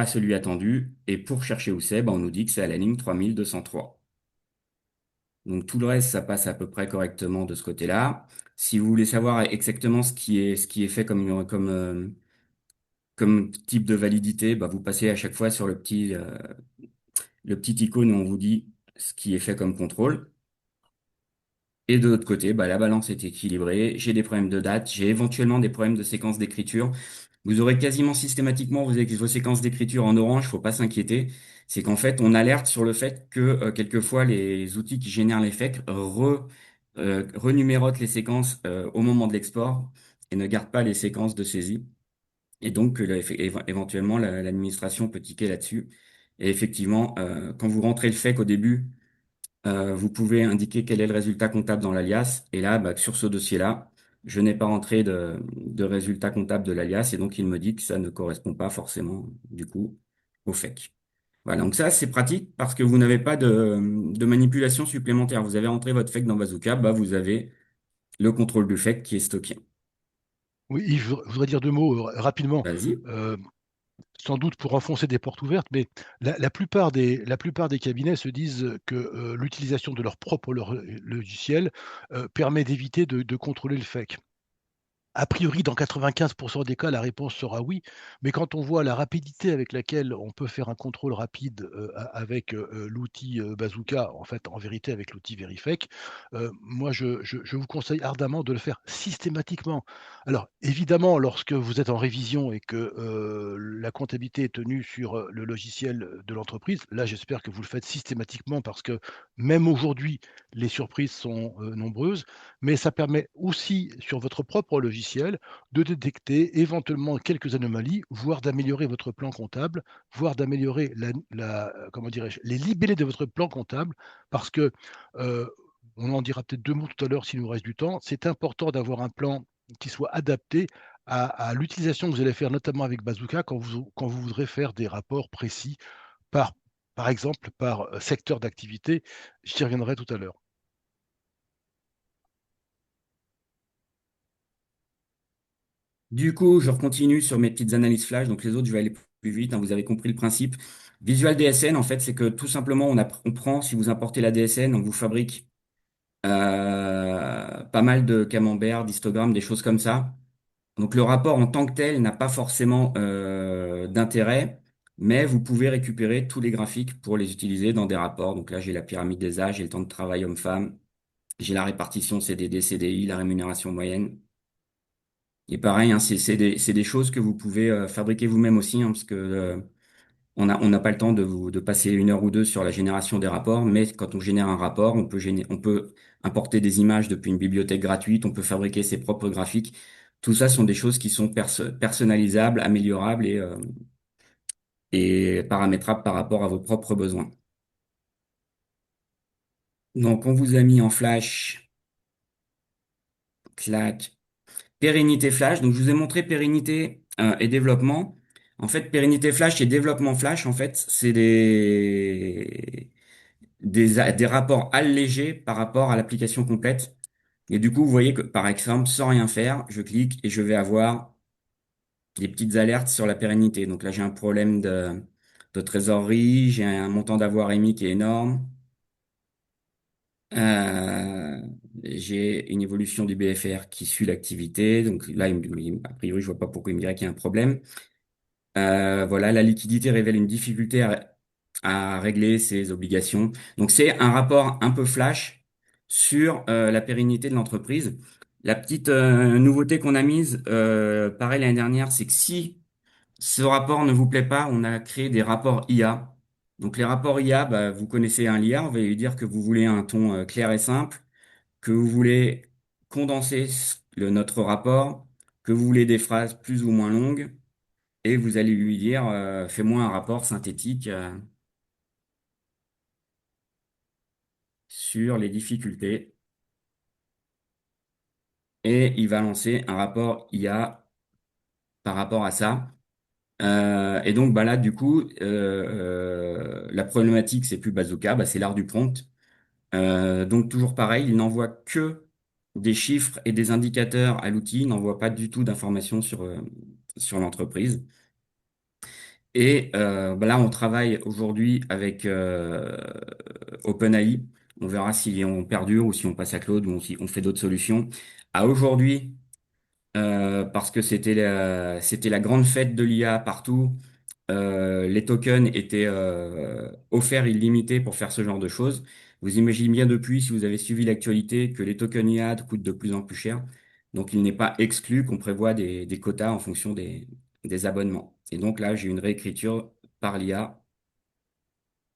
celui attendu. Et pour chercher où c'est, ben, on nous dit que c'est à la ligne 3203. Donc tout le reste, ça passe à peu près correctement de ce côté-là. Si vous voulez savoir exactement ce qui est fait comme type de validité, bah, vous passez à chaque fois sur le petit icône où on vous dit ce qui est fait comme contrôle. Et de l'autre côté, bah, la balance est équilibrée. J'ai des problèmes de date, j'ai éventuellement des problèmes de séquence d'écriture. Vous aurez quasiment systématiquement vos séquences d'écriture en orange, faut pas s'inquiéter. C'est qu'en fait, on alerte sur le fait que quelquefois les outils qui génèrent les fakes renumérotent les séquences au moment de l'export et ne gardent pas les séquences de saisie. Et donc, éventuellement, l'administration peut tiquer là-dessus. Et effectivement, quand vous rentrez le fake au début, vous pouvez indiquer quel est le résultat comptable dans l'alias. Et là, bah, sur ce dossier-là, je n'ai pas rentré de résultat comptable de l'alias et donc il me dit que ça ne correspond pas forcément, du coup, au fake. Voilà, donc ça, c'est pratique parce que vous n'avez pas de manipulation supplémentaire. Vous avez rentré votre fake dans Bazooka, bah, vous avez le contrôle du fake qui est stocké. Oui, Yves, je voudrais dire deux mots rapidement. Vas-y. Euh, Sans doute pour enfoncer des portes ouvertes, mais la plupart des cabinets se disent que l'utilisation de leur propre logiciel permet d'éviter de contrôler le fake. A priori, dans 95% des cas, la réponse sera oui. Mais quand on voit la rapidité avec laquelle on peut faire un contrôle rapide avec l'outil Bazooka, en fait, en vérité, avec l'outil Verifake, moi, je vous conseille ardemment de le faire systématiquement. Alors, évidemment, lorsque vous êtes en révision et que la comptabilité est tenue sur le logiciel de l'entreprise, là, j'espère que vous le faites systématiquement parce que même aujourd'hui, les surprises sont nombreuses, mais ça permet aussi sur votre propre logiciel de détecter éventuellement quelques anomalies, voire d'améliorer votre plan comptable, voire d'améliorer comment dirais-je, les libellés de votre plan comptable, parce que on en dira peut-être deux mots tout à l'heure s'il nous reste du temps. C'est important d'avoir un plan qui soit adapté à l'utilisation que vous allez faire, notamment avec Bazooka, quand vous voudrez faire des rapports précis par, par exemple, par secteur d'activité. J'y reviendrai tout à l'heure. Du coup, je continue sur mes petites analyses flash. Donc les autres, je vais aller plus vite, hein, vous avez compris le principe. Visual DSN, en fait, c'est que tout simplement, on prend, si vous importez la DSN, on vous fabrique pas mal de camemberts, d'histogrammes, des choses comme ça. Donc le rapport en tant que tel n'a pas forcément d'intérêt. mais vous pouvez récupérer tous les graphiques pour les utiliser dans des rapports. Donc là, j'ai la pyramide des âges, j'ai le temps de travail homme-femme, j'ai la répartition CDD, CDI, la rémunération moyenne. Et pareil, hein, c'est des choses que vous pouvez fabriquer vous-même aussi, hein, parce que on n'a pas le temps de passer 1 heure ou 2 sur la génération des rapports, mais quand on génère un rapport, on peut importer des images depuis une bibliothèque gratuite, on peut fabriquer ses propres graphiques. Tout ça sont des choses qui sont personnalisables, améliorables et paramétrables par rapport à vos propres besoins. Donc, on vous a mis en flash, clac, pérennité flash. Donc, je vous ai montré pérennité et développement. En fait, pérennité flash et développement flash, en fait, c'est des rapports allégés par rapport à l'application complète. Et du coup, vous voyez que, par exemple, sans rien faire, je clique et je vais avoir des petites alertes sur la pérennité. Donc là, j'ai un problème de trésorerie, j'ai un montant d'avoir émis qui est énorme. Euh, j'ai une évolution du BFR qui suit l'activité. Donc là, a priori, je vois pas pourquoi il me dirait qu'il y a un problème. Voilà, la liquidité révèle une difficulté à régler ses obligations. Donc c'est un rapport un peu flash sur la pérennité de l'entreprise. La petite nouveauté qu'on a mise, pareil l'année dernière, c'est que si ce rapport ne vous plaît pas, on a créé des rapports IA. Donc les rapports IA, bah, vous connaissez un l'IA, on va lui dire que vous voulez un ton clair et simple, que vous voulez condenser notre rapport, que vous voulez des phrases plus ou moins longues, et vous allez lui dire fais-moi un rapport synthétique sur les difficultés, et il va lancer un rapport IA par rapport à ça. Et donc bah là du coup la problématique c'est plus Bazooka, bah, c'est l'art du prompt. Donc toujours pareil, il n'envoie que des chiffres et des indicateurs à l'outil, il n'envoie pas du tout d'informations sur l'entreprise. Et bah là, on travaille aujourd'hui avec OpenAI. On verra si on perdure ou si on passe à Claude ou si on fait d'autres solutions. À aujourd'hui, parce que c'était la grande fête de l'IA partout. Les tokens étaient offerts illimités pour faire ce genre de choses. Vous imaginez bien depuis, si vous avez suivi l'actualité, que les tokens IA coûtent de plus en plus cher. Donc, il n'est pas exclu qu'on prévoit des quotas en fonction des abonnements. Et donc là, j'ai une réécriture par l'IA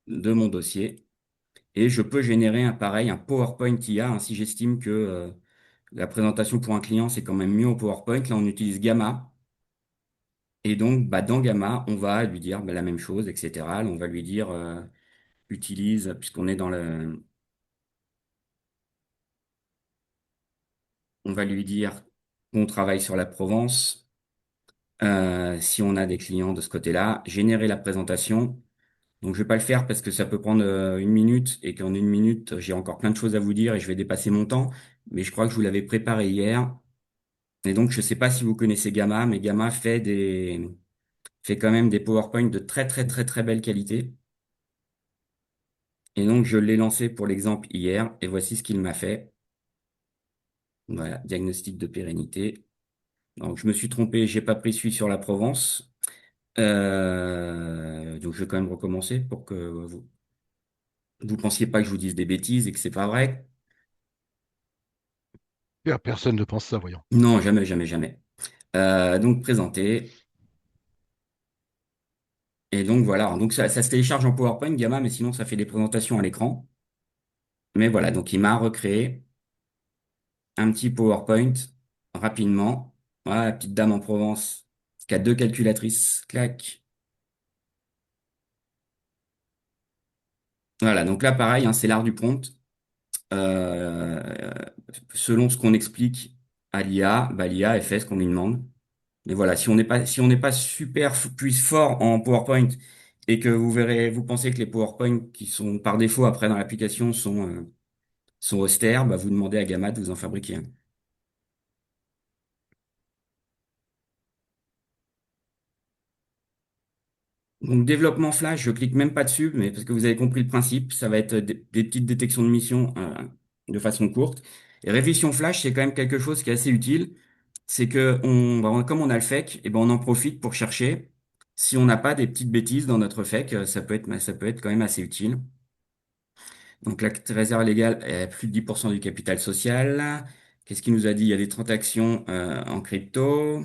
de mon dossier et je peux générer un pareil, un PowerPoint IA, hein, si j'estime que la présentation pour un client, c'est quand même mieux au PowerPoint. Là, on utilise Gamma. Et donc, bah, dans Gamma, on va lui dire bah, la même chose, etc. Là, on va lui dire utilise, puisqu'on est dans on va lui dire qu'on travaille sur la Provence. Si on a des clients de ce côté-là, générer la présentation. Donc, je vais pas le faire parce que ça peut prendre 1 minute et qu'en 1 minute, j'ai encore plein de choses à vous dire et je vais dépasser mon temps. Mais je crois que je vous l'avais préparé hier. Et donc, je sais pas si vous connaissez Gamma, mais Gamma fait quand même des PowerPoint de très, très, très, très belle qualité. Et donc, je l'ai lancé pour l'exemple hier et voici ce qu'il m'a fait. Voilà, diagnostic de pérennité. Donc, je me suis trompé, j'ai pas pris celui sur la Provence. Donc, je vais quand même recommencer pour que vous pensiez pas que je vous dise des bêtises et que c'est pas vrai. Personne ne pense ça, voyons. Non, jamais, jamais, jamais. Donc, présenter. Et donc, voilà. Donc, ça se télécharge en PowerPoint, Gamma, mais sinon, ça fait des présentations à l'écran. Mais voilà, donc, il m'a recréé un petit PowerPoint rapidement. Voilà, la petite dame en Provence qui a 2 calculatrices. Clac. Voilà, donc là, pareil, hein, c'est l'art du prompt. Euh, Selon ce qu'on explique à l'IA, bah, l'IA, elle fait ce qu'on lui demande. Mais voilà, si on n'est pas super fort en PowerPoint et que vous verrez, vous pensez que les PowerPoint qui sont par défaut après dans l'application sont austères, bah, vous demandez à Gamma de vous en fabriquer un. Donc développement Flash, je clique même pas dessus, mais parce que vous avez compris le principe, ça va être des petites détections de mission de façon courte. Et révision Flash, c'est quand même quelque chose qui est assez utile. C'est que comme on a le FAQ, et ben on en profite pour chercher si on n'a pas des petites bêtises dans notre FEC, ça peut être quand même assez utile. Donc la réserve légale est à plus de 10% du capital social. Qu'est-ce qu'il nous a dit? Il y a des transactions en crypto,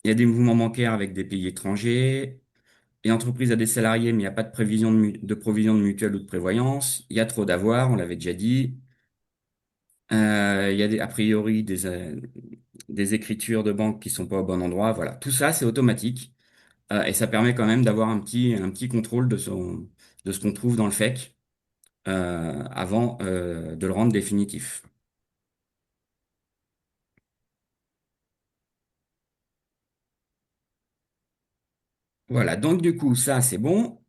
il y a des mouvements bancaires avec des pays étrangers, et l'entreprise a des salariés, mais il n'y a pas de prévision de provision de mutuelle ou de prévoyance. Il y a trop d'avoirs, on l'avait déjà dit. Il y a a priori des écritures de banque qui sont pas au bon endroit. Voilà, tout ça c'est automatique. Et ça permet quand même d'avoir un petit contrôle de ce qu'on trouve dans le FEC avant de le rendre définitif. Voilà, donc du coup, ça c'est bon.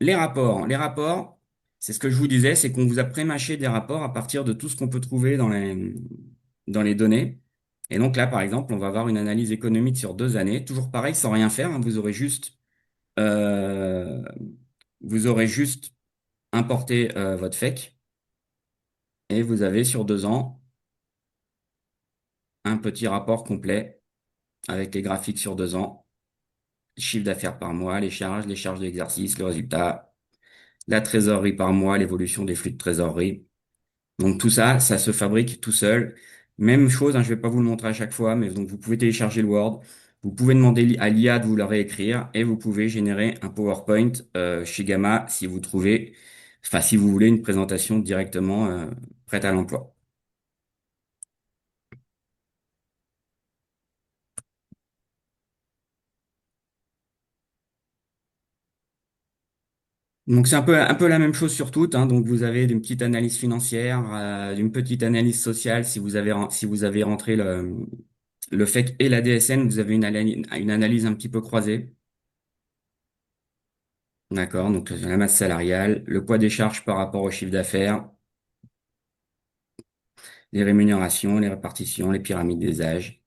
Les rapports, c'est ce que je vous disais, c'est qu'on vous a pré-mâché des rapports à partir de tout ce qu'on peut trouver dans les données. Et donc là, par exemple, on va avoir une analyse économique sur 2 années, toujours pareil, sans rien faire, hein. Euh, vous aurez juste importé votre FEC et vous avez sur 2 ans un petit rapport complet avec les graphiques sur 2 ans, chiffre d'affaires par mois, les charges d'exercice, le résultat, la trésorerie par mois, l'évolution des flux de trésorerie. Donc tout ça, ça se fabrique tout seul. Même chose, hein, je vais pas vous le montrer à chaque fois, mais donc vous pouvez télécharger le Word, vous pouvez demander à l'IA de vous le réécrire et vous pouvez générer un PowerPoint chez Gamma si vous trouvez, enfin si vous voulez une présentation directement prête à l'emploi. Donc c'est un peu la même chose sur toutes, hein. Donc vous avez une petite analyse financière, une petite analyse sociale si vous avez rentré le FEC et la DSN, vous avez une analyse un petit peu croisée. D'accord, donc la masse salariale, le poids des charges par rapport au chiffre d'affaires, les rémunérations, les répartitions, les pyramides des âges.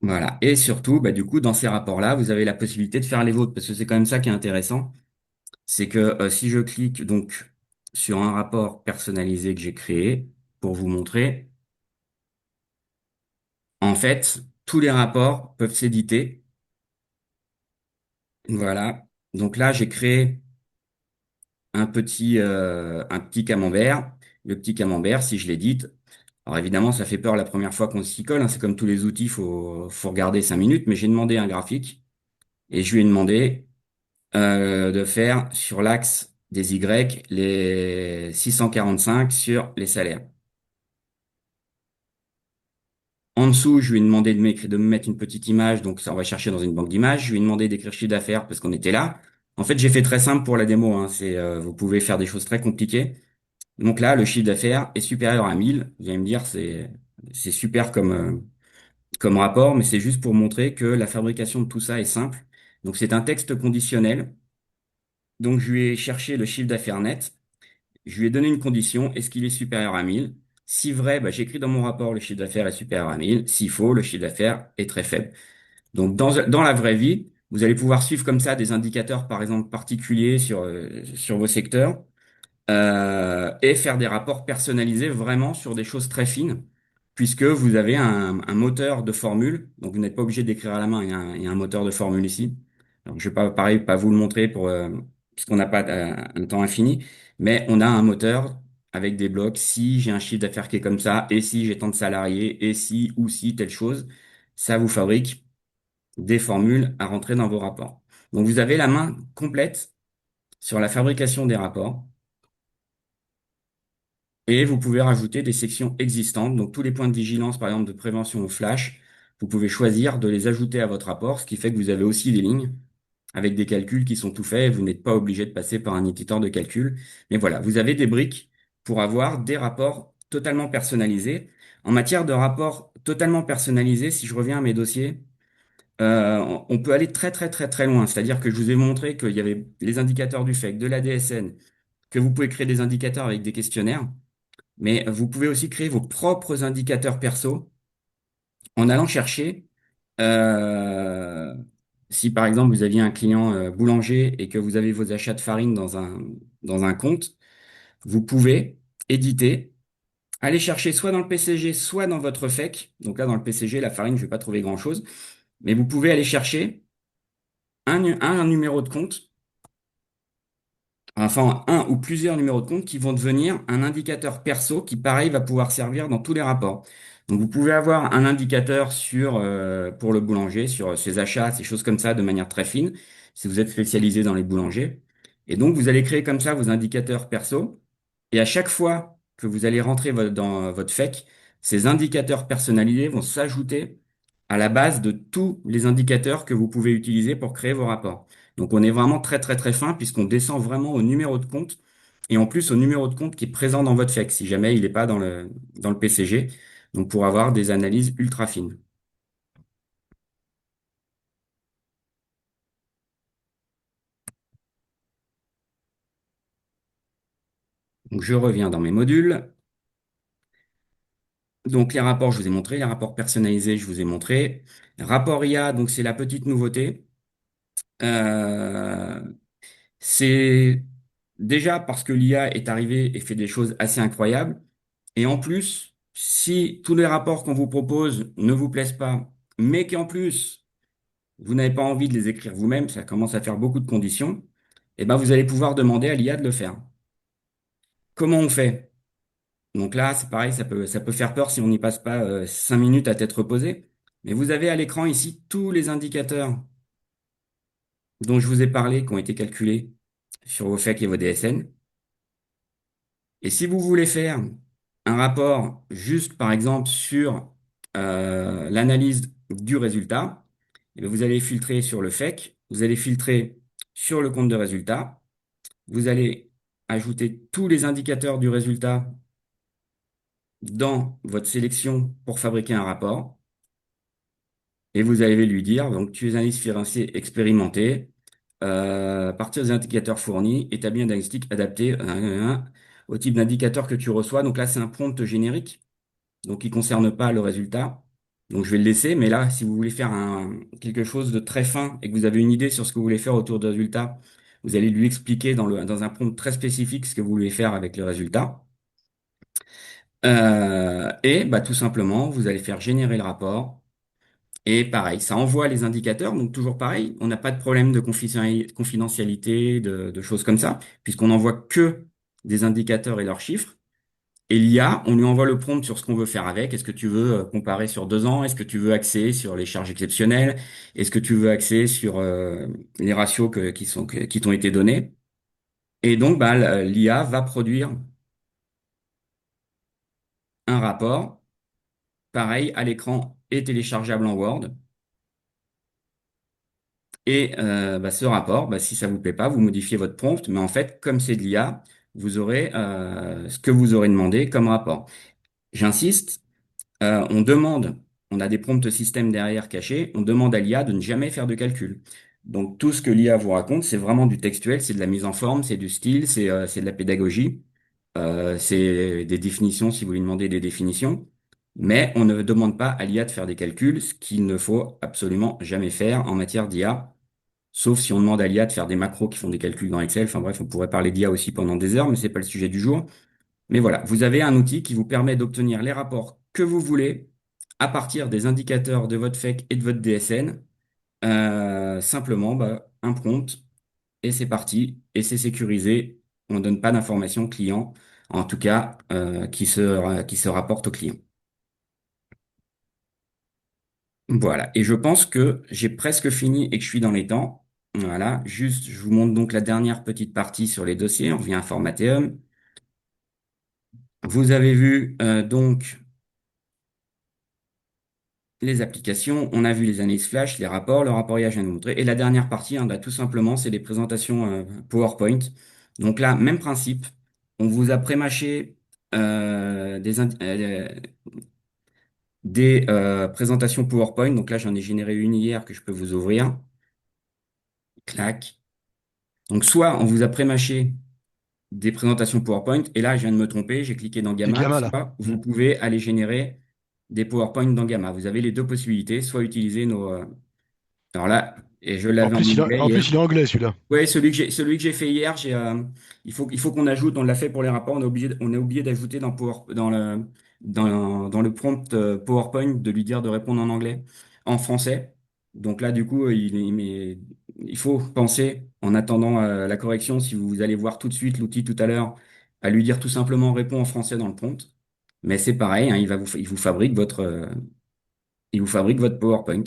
Voilà. Et surtout, bah, du coup, dans ces rapports-là, vous avez la possibilité de faire les vôtres, parce que c'est quand même ça qui est intéressant. C'est que si je clique donc sur un rapport personnalisé que j'ai créé pour vous montrer, en fait, tous les rapports peuvent s'éditer. Voilà. Donc là, j'ai créé un petit camembert. Le petit camembert, si je l'édite, alors évidemment, ça fait peur la première fois qu'on s'y colle, hein. C'est comme tous les outils, faut regarder 5 minutes. Mais j'ai demandé un graphique et je lui ai demandé de faire sur l'axe des Y les 645 sur les salaires. En dessous, je lui ai demandé de me mettre une petite image, donc ça on va chercher dans une banque d'images. Je lui ai demandé d'écrire chiffre d'affaires parce qu'on était là. En fait, j'ai fait très simple pour la démo, hein. Vous pouvez faire des choses très compliquées. Donc là, le chiffre d'affaires est supérieur à 1000. Vous allez me dire, c'est super comme rapport, mais c'est juste pour montrer que la fabrication de tout ça est simple. Donc c'est un texte conditionnel. Donc je lui ai cherché le chiffre d'affaires net. Je lui ai donné une condition. Est-ce qu'il est supérieur à 1000? Si vrai, bah, j'écris dans mon rapport le chiffre d'affaires est supérieur à 1000. S'il faux, le chiffre d'affaires est très faible. Donc dans la vraie vie, vous allez pouvoir suivre comme ça des indicateurs, par exemple, particuliers sur vos secteurs et faire des rapports personnalisés vraiment sur des choses très fines, puisque vous avez un moteur de formule, donc vous n'êtes pas obligé d'écrire à la main, il y a un moteur de formule ici. Donc, je vais pas, pareil, pas vous le montrer puisqu'on n'a pas un temps infini, mais on a un moteur avec des blocs, si j'ai un chiffre d'affaires qui est comme ça, et si j'ai tant de salariés, et si ou si telle chose, ça vous fabrique des formules à rentrer dans vos rapports. Donc vous avez la main complète sur la fabrication des rapports. Et vous pouvez rajouter des sections existantes. Donc, tous les points de vigilance, par exemple, de prévention au flash, vous pouvez choisir de les ajouter à votre rapport, ce qui fait que vous avez aussi des lignes avec des calculs qui sont tout faits. Et vous n'êtes pas obligé de passer par un éditeur de calcul. Mais voilà, vous avez des briques pour avoir des rapports totalement personnalisés. En matière de rapports totalement personnalisés, si je reviens à mes dossiers, on peut aller très, très, très, très loin. C'est-à-dire que je vous ai montré qu'il y avait les indicateurs du FEC, de la DSN, que vous pouvez créer des indicateurs avec des questionnaires. Mais vous pouvez aussi créer vos propres indicateurs perso en allant chercher, euh, si par exemple vous aviez un client boulanger et que vous avez vos achats de farine dans un compte, vous pouvez éditer, aller chercher soit dans le PCG, soit dans votre FEC. Donc là, dans le PCG, la farine, je vais pas trouver grand-chose. Mais vous pouvez aller chercher un numéro de compte, enfin un ou plusieurs numéros de compte qui vont devenir un indicateur perso qui, pareil, va pouvoir servir dans tous les rapports. Donc vous pouvez avoir un indicateur pour le boulanger, sur ses achats, ces choses comme ça, de manière très fine, si vous êtes spécialisé dans les boulangers. Et donc vous allez créer comme ça vos indicateurs perso. Et à chaque fois que vous allez rentrer dans votre FEC, ces indicateurs personnalisés vont s'ajouter à la base de tous les indicateurs que vous pouvez utiliser pour créer vos rapports. Donc on est vraiment très très très fin puisqu'on descend vraiment au numéro de compte et en plus au numéro de compte qui est présent dans votre FEC si jamais il n'est pas dans le PCG. Donc pour avoir des analyses ultra fines. Donc je reviens dans mes modules. Donc les rapports, je vous ai montré. Les rapports personnalisés, je vous ai montré. Rapport IA, donc c'est la petite nouveauté. Euh, c'est déjà parce que l'IA est arrivée et fait des choses assez incroyables. Et en plus, si tous les rapports qu'on vous propose ne vous plaisent pas, mais qu'en plus, vous n'avez pas envie de les écrire vous-même, ça commence à faire beaucoup de conditions, eh ben, vous allez pouvoir demander à l'IA de le faire. Comment on fait? Donc là, c'est pareil, ça peut faire peur si on n'y passe pas 5 minutes à tête reposée. Mais vous avez à l'écran ici tous les indicateurs dont je vous ai parlé qui ont été calculés sur vos FEC et vos DSN. Et si vous voulez faire un rapport juste, par exemple, sur l'analyse du résultat, eh bien, vous allez filtrer sur le FEC, vous allez filtrer sur le compte de résultat, vous allez ajouter tous les indicateurs du résultat dans votre sélection pour fabriquer un rapport, et vous allez lui dire, donc, tu es un analyste financier expérimenté, à partir des indicateurs fournis, établis un diagnostic adapté au type d'indicateur que tu reçois. Donc là, c'est un prompt générique. Donc il ne concerne pas le résultat. Donc je vais le laisser, mais là, si vous voulez faire quelque chose de très fin et que vous avez une idée sur ce que vous voulez faire autour du résultat, vous allez lui expliquer dans un prompt très spécifique ce que vous voulez faire avec le résultat. Et bah, tout simplement, vous allez faire générer le rapport. Et pareil, ça envoie les indicateurs. Donc toujours pareil, on n'a pas de problème de confidentialité, de choses comme ça, puisqu'on n'envoie que des indicateurs et leurs chiffres. Et l'IA, on lui envoie le prompt sur ce qu'on veut faire avec. Est-ce que tu veux comparer sur 2 ans? Est-ce que tu veux axer sur les charges exceptionnelles? Est-ce que tu veux axer sur les ratios qui t'ont été donnés? Et donc, bah, l'IA va produire un rapport, pareil, à l'écran et téléchargeable en Word. Et bah, ce rapport, bah, si ça vous plaît pas, vous modifiez votre prompt. Mais en fait, comme c'est de l'IA, vous aurez ce que vous aurez demandé comme rapport. J'insiste. On a des prompts système derrière cachés, on demande à l'IA de ne jamais faire de calcul. Donc tout ce que l'IA vous raconte, c'est vraiment du textuel, c'est de la mise en forme, c'est du style, c'est de la pédagogie, c'est des définitions si vous lui demandez des définitions. Mais on ne demande pas à l'IA de faire des calculs, ce qu'il ne faut absolument jamais faire en matière d'IA, sauf si on demande à l'IA de faire des macros qui font des calculs dans Excel. Enfin bref, on pourrait parler d'IA aussi pendant des heures, mais c'est pas le sujet du jour. Mais voilà, vous avez un outil qui vous permet d'obtenir les rapports que vous voulez à partir des indicateurs de votre FEC et de votre DSN. Simplement, bah, un prompt et c'est parti. Et c'est sécurisé. On ne donne pas d'informations client, en tout cas qui se rapporte au client. Voilà. Et je pense que j'ai presque fini et que je suis dans les temps. Voilà. Juste, je vous montre donc la dernière petite partie sur les dossiers. On revient à Formateum. Vous avez vu donc les applications, on a vu les analyses flash, les rapports, le rapport IA, je viens de vous montrer. Et la dernière partie, hein, bah, tout simplement, c'est des présentations PowerPoint. Donc là, même principe, on vous a prémâché des présentations PowerPoint. Donc là, j'en ai généré une hier que je peux vous ouvrir. Clac. Donc soit on vous a prémâché des présentations PowerPoint, et là, je viens de me tromper, j'ai cliqué dans C'est Gamma, Gamma là. soit vous pouvez aller générer des PowerPoint dans Gamma. Vous avez les deux possibilités, soit utiliser nos... alors là, Et je l'avais en anglais En hier. plus, il est anglais, celui-là. Ouais, celui que j'ai fait hier, il faut qu'on ajoute, on l'a fait pour les rapports, on a oublié d'ajouter dans le prompt PowerPoint de lui dire de répondre en anglais, en français. Donc là, du coup, il faut penser, en attendant la correction, si vous allez voir tout de suite l'outil tout à l'heure, à lui dire tout simplement réponds en français dans le prompt. Mais c'est pareil, hein, il vous fabrique votre PowerPoint.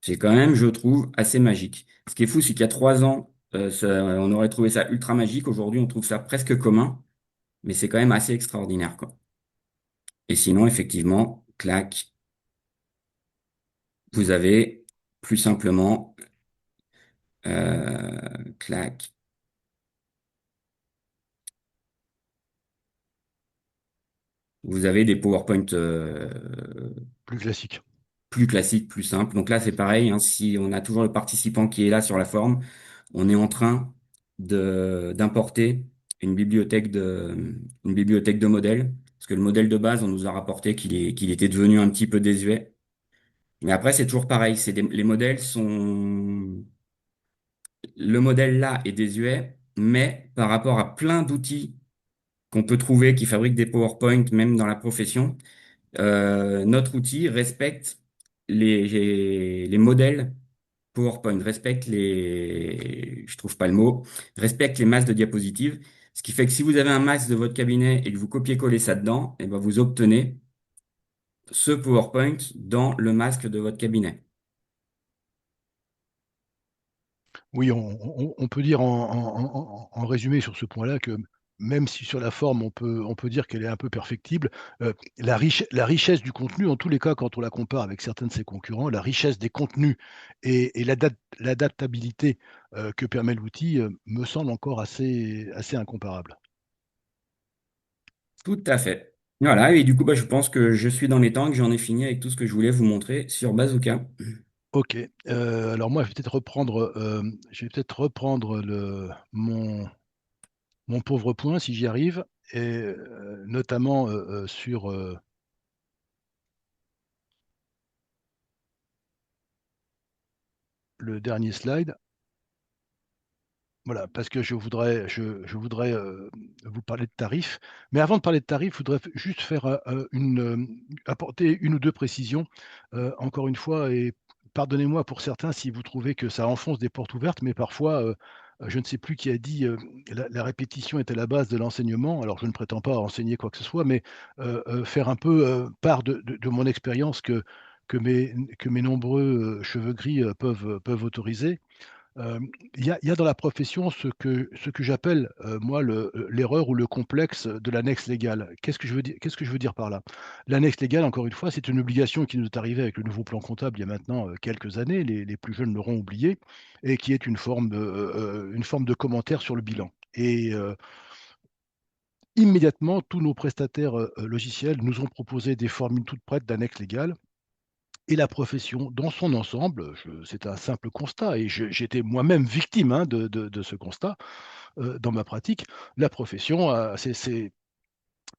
C'est quand même, je trouve, assez magique. Ce qui est fou, c'est qu'il y a 3 ans, on aurait trouvé ça ultra magique. Aujourd'hui, on trouve ça presque commun, mais c'est quand même assez extraordinaire, quoi. Et sinon, effectivement, clac, vous avez plus simplement, clac, vous avez des PowerPoint Plus classique. plus classiques, plus simples. Donc là, c'est pareil, hein, si on a toujours le participant qui est là sur la forme, on est en train d'importer une bibliothèque de modèles. Parce que le modèle de base, on nous a rapporté qu'il était devenu un petit peu désuet. Mais après, c'est toujours pareil. Les modèles sont, le modèle là est désuet, mais par rapport à plein d'outils qu'on peut trouver qui fabriquent des PowerPoint, même dans la profession, notre outil respecte les modèles PowerPoint, je trouve pas le mot, respecte les masses de diapositives. Ce qui fait que si vous avez un masque de votre cabinet et que vous copiez-collez ça dedans, et ben vous obtenez ce PowerPoint dans le masque de votre cabinet. Oui, on peut dire en résumé sur ce point-là que même si sur la forme, on peut dire qu'elle est un peu perfectible, la richesse du contenu, en tous les cas, quand on la compare avec certains de ses concurrents, la richesse des contenus et l'adaptabilité que permet l'outil me semble encore assez incomparable. Tout à fait. Voilà, et du coup, bah, je pense que je suis dans les temps, que j'en ai fini avec tout ce que je voulais vous montrer sur Bazooka. Ok, alors moi je vais peut-être reprendre mon pauvre point si j'y arrive, et notamment sur le dernier slide. Voilà, parce que je voudrais vous parler de tarifs. Mais avant de parler de tarifs, je voudrais juste faire apporter une ou deux précisions. Encore une fois, et pardonnez-moi pour certains si vous trouvez que ça enfonce des portes ouvertes, mais parfois, je ne sais plus qui a dit la répétition est à la base de l'enseignement. Alors, je ne prétends pas enseigner quoi que ce soit, mais faire un peu part de mon expérience que mes nombreux cheveux gris peuvent autoriser. Euh, il y a dans la profession ce que j'appelle, moi, l'erreur ou le complexe de l'annexe légale. Qu'est-ce que je veux dire par là? L'annexe légale, encore une fois, c'est une obligation qui nous est arrivée avec le nouveau plan comptable il y a maintenant quelques années, les plus jeunes l'auront oublié, et qui est une forme de commentaire sur le bilan. Et immédiatement, tous nos prestataires logiciels nous ont proposé des formules toutes prêtes d'annexe légale. Et la profession, dans son ensemble, c'est un simple constat, et j'étais moi-même victime hein, de ce constat dans ma pratique. La profession s'est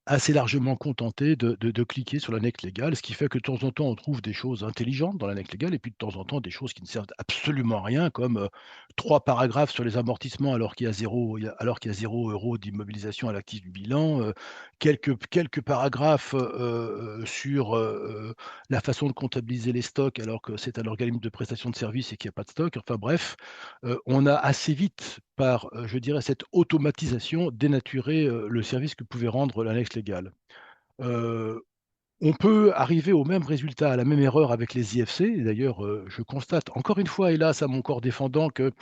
assez largement contenté de cliquer sur l'annexe légale, ce qui fait que de temps en temps, on trouve des choses intelligentes dans l'annexe légale, et puis de temps en temps, des choses qui ne servent absolument à rien, comme 3 paragraphes sur les amortissements alors qu'il y a 0 € d'immobilisation à l'actif du bilan, quelques paragraphes sur la façon de comptabiliser les stocks alors que c'est un organisme de prestation de services et qu'il n'y a pas de stock. Enfin bref, on a assez vite, par, je dirais, cette automatisation, dénaturé le service que pouvait rendre l'annexe légale. Heu, on peut arriver au même résultat, à la même erreur avec les IFC. Et d'ailleurs, je constate encore une fois, hélas, à mon corps défendant, que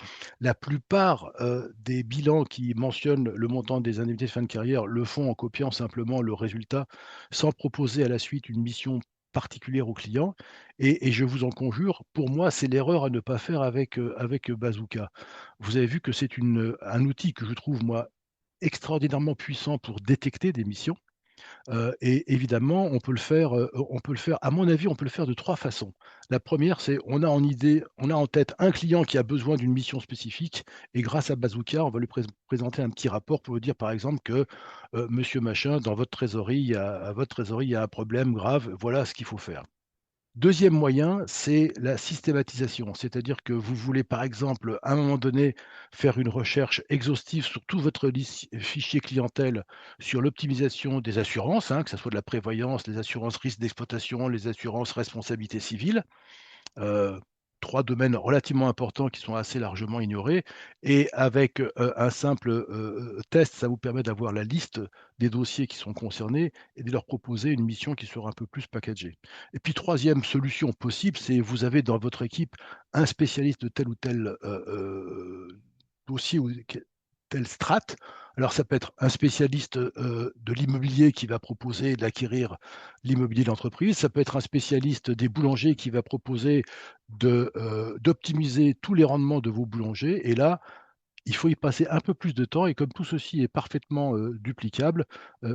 la plupart, des bilans qui mentionnent le montant des indemnités de fin de carrière le font en copiant simplement le résultat, sans proposer à la suite une mission particulière au client. Et je vous en conjure, pour moi, c'est l'erreur à ne pas faire avec Bazooka. Vous avez vu que c'est un outil que je trouve, moi, extraordinairement puissant pour détecter des missions. Et évidemment, on peut le faire, à mon avis, on peut le faire de 3 façons. La première, c'est on a en tête un client qui a besoin d'une mission spécifique, et grâce à Bazooka, on va lui présenter un petit rapport pour lui dire, par exemple, que, monsieur machin, dans votre trésorerie, il y a un problème grave, voilà ce qu'il faut faire. Deuxième moyen, c'est la systématisation, c'est-à-dire que vous voulez par exemple à un moment donné faire une recherche exhaustive sur tout votre fichier clientèle sur l'optimisation des assurances, hein, que ce soit de la prévoyance, les assurances risques d'exploitation, les assurances responsabilité civile. Heu, 3 domaines relativement importants qui sont assez largement ignorés et avec, un simple, test, ça vous permet d'avoir la liste des dossiers qui sont concernés et de leur proposer une mission qui sera un peu plus packagée. Et puis troisième solution possible, c'est vous avez dans votre équipe un spécialiste de tel ou tel, dossier ou telle strate. Alors ça peut être un spécialiste, de l'immobilier qui va proposer d'acquérir l'immobilier d'entreprise, ça peut être un spécialiste des boulangers qui va proposer d'optimiser tous les rendements de vos boulangers et là, il faut y passer un peu plus de temps et comme tout ceci est parfaitement, duplicable,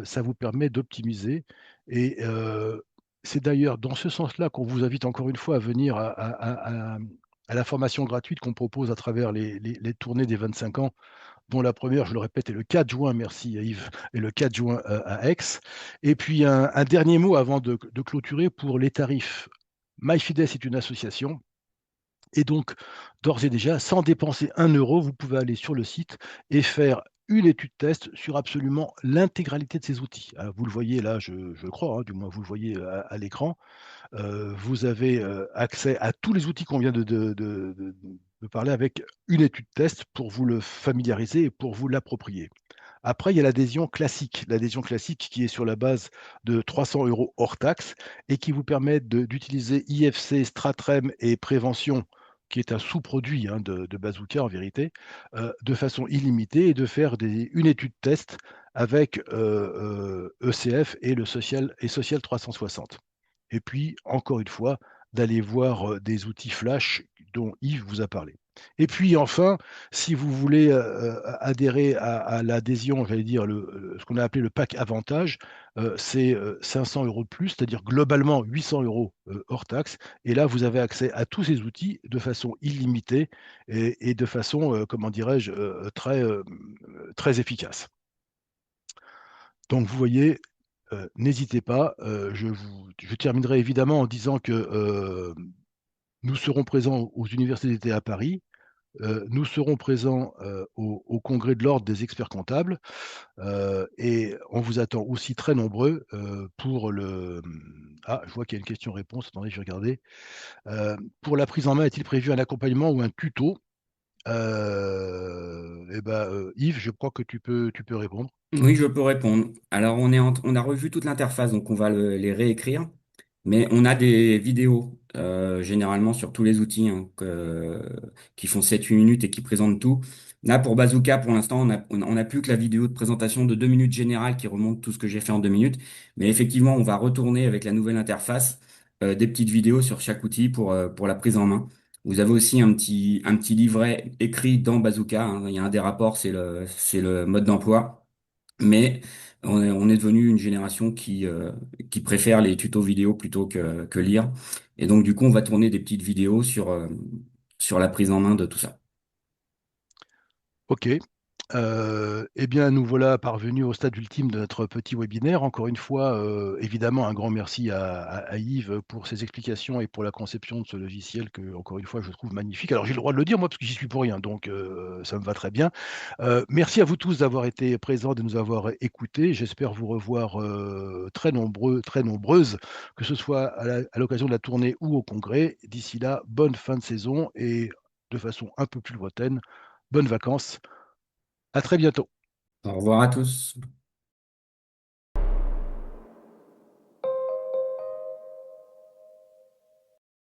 ça vous permet d'optimiser et c'est d'ailleurs dans ce sens-là qu'on vous invite encore une fois à venir à la formation gratuite qu'on propose à travers les tournées des 25 ans, dont la première, je le répète, est le 4 juin, merci Yves, et le 4 juin à Aix. Et puis un dernier mot avant de clôturer pour les tarifs. MyFides est une association et donc, d'ores et déjà, sans dépenser 1 euro, vous pouvez aller sur le site et faire une étude test sur absolument l'intégralité de ces outils. Vous le voyez là, je crois, hein, du moins vous le voyez à l'écran. Vous avez accès à tous les outils qu'on vient de parler avec une étude test pour vous le familiariser et pour vous l'approprier. Après, il y a l'adhésion classique qui est sur la base de 300 euros hors taxe et qui vous permet d'utiliser IFC, Stratrem et Prévention, qui est un sous-produit hein, de Bazooka en vérité, de façon illimitée et de faire une étude test avec ECF et le Social 360. Et puis, encore une fois, d'aller voir des outils flash dont Yves vous a parlé. Et puis enfin, si vous voulez adhérer à l'adhésion, j'allais dire ce qu'on a appelé le pack avantage, c'est 500 euros de plus, c'est-à-dire globalement 800 euros hors taxe. Et là, vous avez accès à tous ces outils de façon illimitée et de façon, comment dirais-je, très efficace. Donc vous voyez, n'hésitez pas. Je terminerai évidemment en disant que nous serons présents aux universités d'été à Paris. Nous serons présents au congrès de l'ordre des experts comptables et on vous attend aussi très nombreux pour le... Ah, je vois qu'il y a une question-réponse. Attendez, je vais regarder. Pour la prise en main, est-il prévu un accompagnement ou un tuto? Eh ben, Yves, je crois que tu peux répondre. Oui, je peux répondre. Alors, on a revu toute l'interface, donc on va les réécrire. Mais on a des vidéos, généralement sur tous les outils hein, qui font 7-8 minutes et qui présentent tout. Là, pour Bazooka, pour l'instant, on a plus que la vidéo de présentation de 2 minutes générale qui remonte tout ce que j'ai fait en 2 minutes. Mais effectivement, on va retourner avec la nouvelle interface, des petites vidéos sur chaque outil pour la prise en main. Vous avez aussi un petit livret écrit dans Bazooka, hein. Il y a un des rapports, c'est le mode d'emploi. Mais on est devenu une génération qui préfère les tutos vidéo plutôt que lire. Et donc, du coup, on va tourner des petites vidéos sur la prise en main de tout ça. Ok. Eh bien, nous voilà parvenus au stade ultime de notre petit webinaire. Encore une fois, évidemment, un grand merci à Yves pour ses explications et pour la conception de ce logiciel que, encore une fois, je trouve magnifique. Alors, j'ai le droit de le dire, moi, parce que j'y suis pour rien, donc ça me va très bien. Merci à vous tous d'avoir été présents, de nous avoir écoutés. J'espère vous revoir très nombreux, très nombreuses, que ce soit à l'occasion de la tournée ou au congrès. D'ici là, bonne fin de saison et de façon un peu plus lointaine, bonnes vacances. À très bientôt. Au revoir à tous.